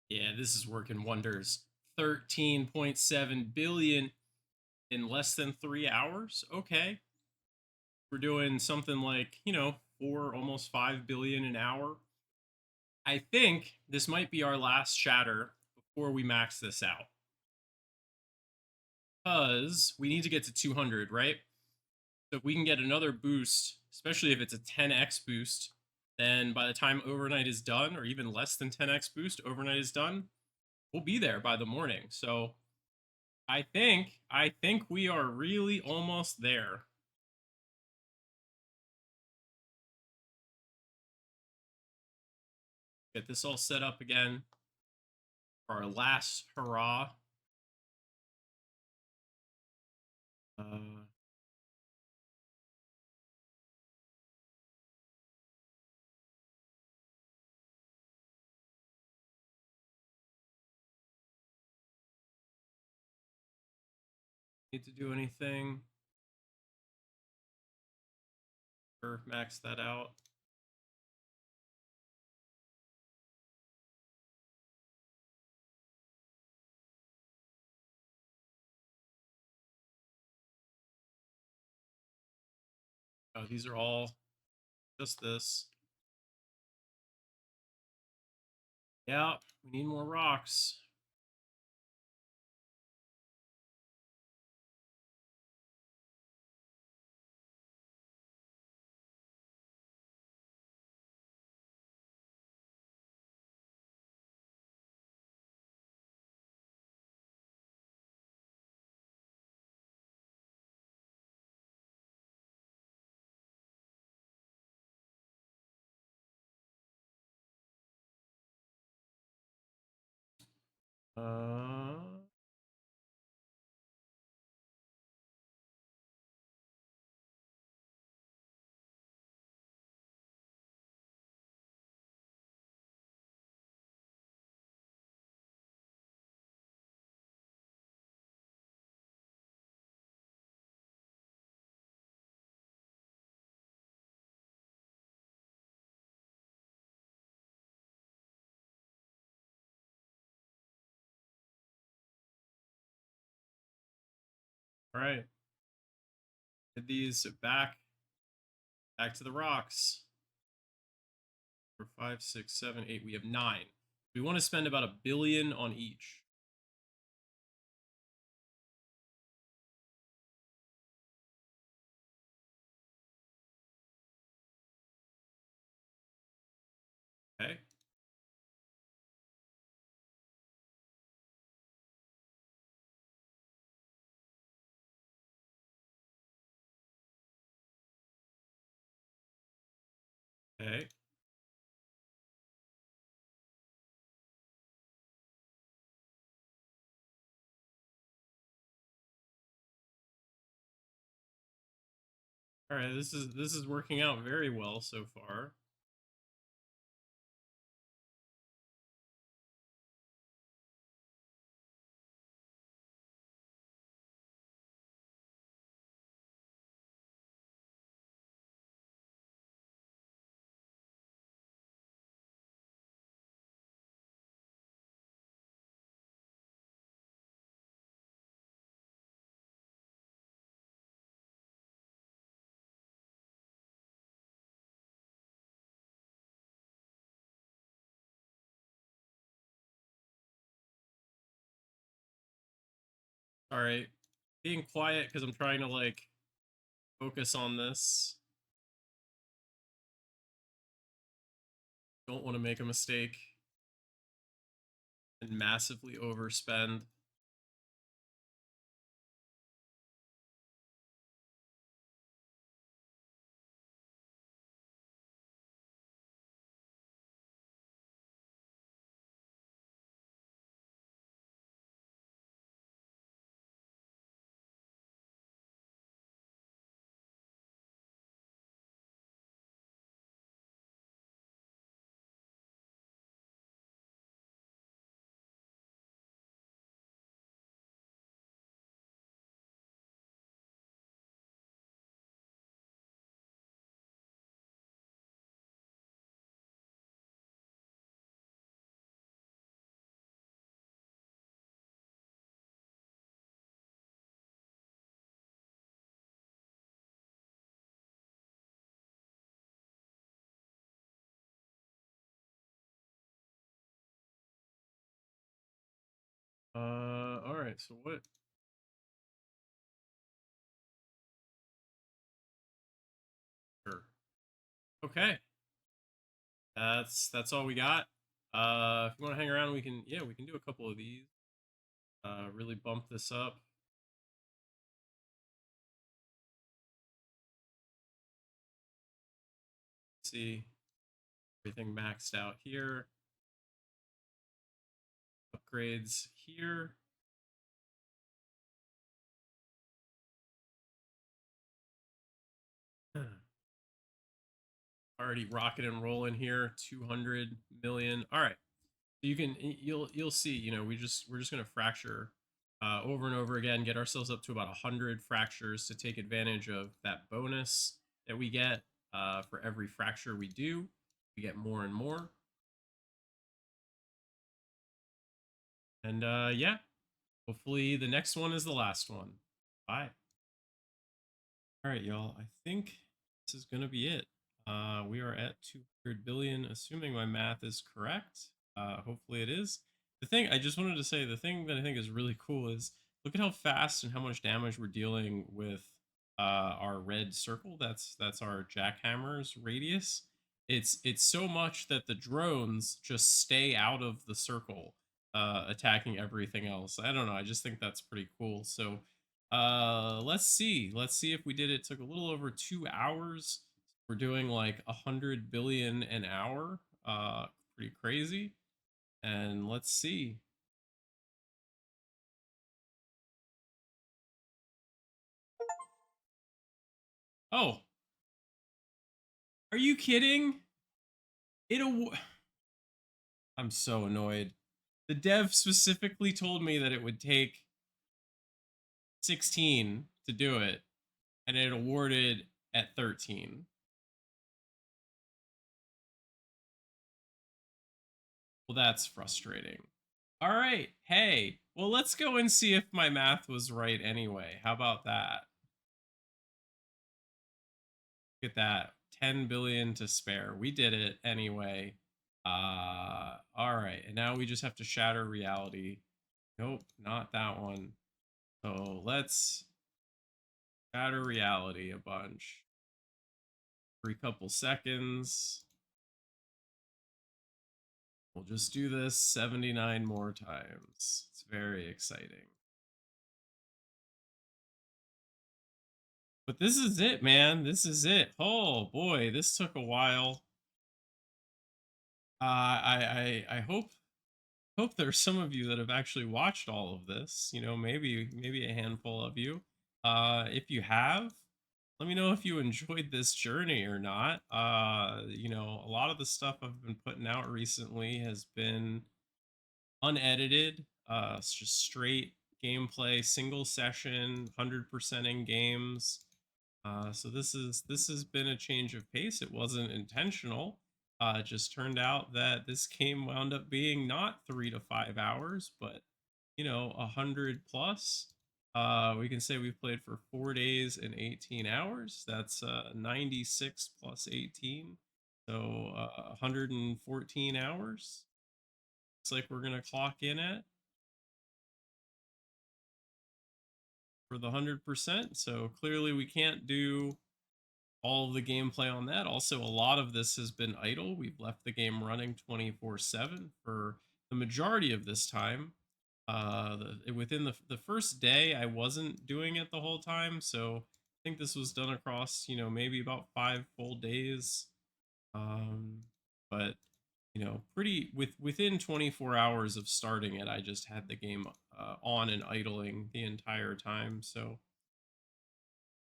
Yeah, this is working wonders. 13.7 billion in less than 3 hours. Okay. We're doing something like, 4, almost 5 billion an hour. I think this might be our last shatter before we max this out. Because we need to get to 200, right? So if we can get another boost, especially if it's a 10x boost, then by the time overnight is done, or even less than 10x boost, overnight is done, we'll be there by the morning. So I think we are really almost there. Get this all set up again for our last hurrah. Uh, need to do anything or max that out? Oh, these are all just this. Yeah, we need more rocks. Uh, all right. Get these back to the rocks. 4, 5, 6, 7, 8. We have 9. We want to spend about 1 billion on each. Okay. Okay. All right. This is working out very well so far. All right, being quiet because I'm trying to like focus on this. Don't want to make a mistake and massively overspend. All right. So what? Sure. Okay. That's all we got. If you want to hang around, we can do a couple of these. Really bump this up. See everything maxed out here. Upgrades here. Already rocking and rolling here. 200 million. All right. So you'll see. We're just gonna fracture over and over again. Get ourselves up to about 100 fractures to take advantage of that bonus that we get for every fracture we do. We get more and more. And yeah, hopefully the next one is the last one. Bye. All right, y'all. I think this is going to be it. We are at 200 billion, assuming my math is correct. Hopefully it is. I just wanted to say, the thing that I think is really cool is look at how fast and how much damage we're dealing with our red circle. That's our jackhammer's radius. It's so much that the drones just stay out of the circle, attacking everything else. I don't know. I just think that's pretty cool. So let's see if we did it. Took a little over 2 hours. We're doing like 100 billion an hour. Pretty crazy. And let's see. Oh, are you kidding? it aw- I'm so annoyed. The dev specifically told me that it would take 16 to do it, and it awarded at 13. Well, that's frustrating. All right. Hey, well, let's go and see if my math was right anyway. How about that? Look at that. 10 billion to spare. We did it anyway. All right. And now we just have to shatter reality. Nope, not that one. So let's shatter reality a bunch. Every couple seconds. We'll just do this 79 more times. It's very exciting. But this is it, man. This is it. Oh boy, this took a while. I hope there's some of you that have actually watched all of this. Maybe a handful of you. If you have, let me know if you enjoyed this journey or not. A lot of the stuff I've been putting out recently has been unedited. It's just straight gameplay, single session, 100% in games. So this has been a change of pace. It wasn't intentional. It just turned out that this game wound up being not 3 to 5 hours, but 100 plus. We can say we've played for 4 days and 18 hours. That's 96 plus 18, so 114 hours. Looks like we're gonna clock in at. for the 100%. So clearly we can't do all of the gameplay on that. Also, a lot of this has been idle. We've left the game running 24/7 for the majority of this time. Within the first day, I wasn't doing it the whole time, so I think this was done across, maybe about 5 full days. Um, but pretty within 24 hours of starting it, I just had the game on and idling the entire time. So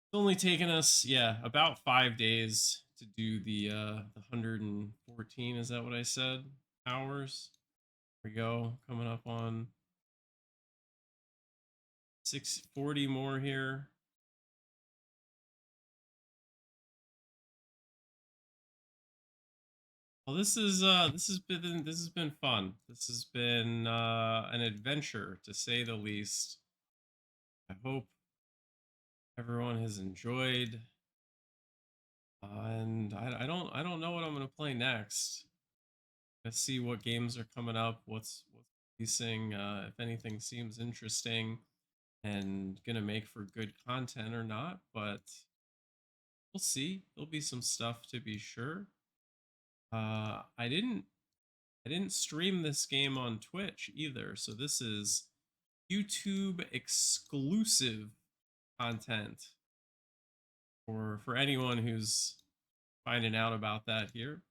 it's only taken us, yeah, about 5 days to do the 114. Is that what I said? Hours. There we go. Coming up on 640 more here. Well, this has been fun. This has been an adventure to say the least. I hope everyone has enjoyed. And I don't know what I'm gonna play next. Let's see what games are coming up. What's releasing? If anything seems interesting and gonna make for good content or not, but we'll see. There'll be some stuff to be sure. I didn't stream this game on Twitch either, so this is YouTube exclusive content for anyone who's finding out about that here.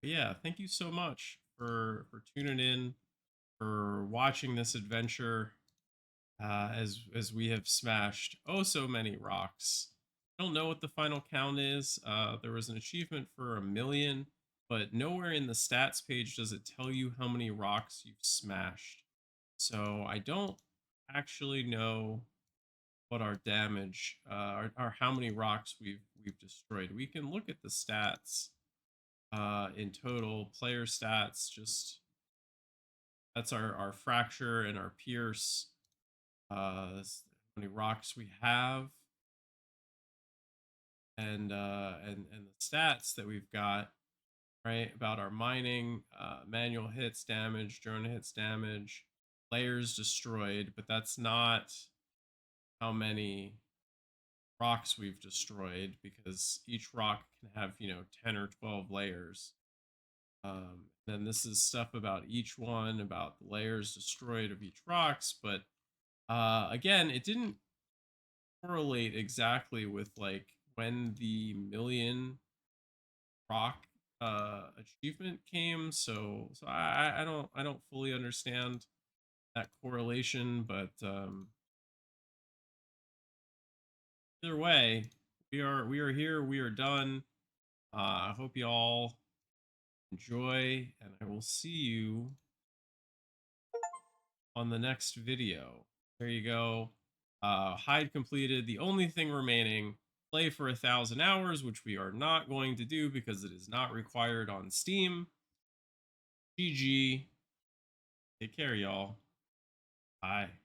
But yeah, thank you so much for tuning in, for watching this adventure as we have smashed oh so many rocks. I don't know what the final count is. There was an achievement for 1 million, but nowhere in the stats page does it tell you how many rocks you've smashed. So I don't actually know what our damage or how many rocks we've destroyed. We can look at the stats in total player stats. Just that's our fracture and our pierce. That's how many rocks we have, and the stats that we've got, right, about our mining, manual hits damage, drone hits damage, layers destroyed, but that's not how many rocks we've destroyed, because each rock can have 10 or 12 layers. Then this is stuff about each one, about the layers destroyed of each rocks, but again, it didn't correlate exactly with like when the million rock achievement came. So I don't fully understand that correlation, but either way, we are here, we are done. I hope you all enjoy, and I will see you on the next video. There you go. Hide completed. The only thing remaining, play for 1,000 hours, which we are not going to do because it is not required on Steam. GG. Take care, y'all. Bye.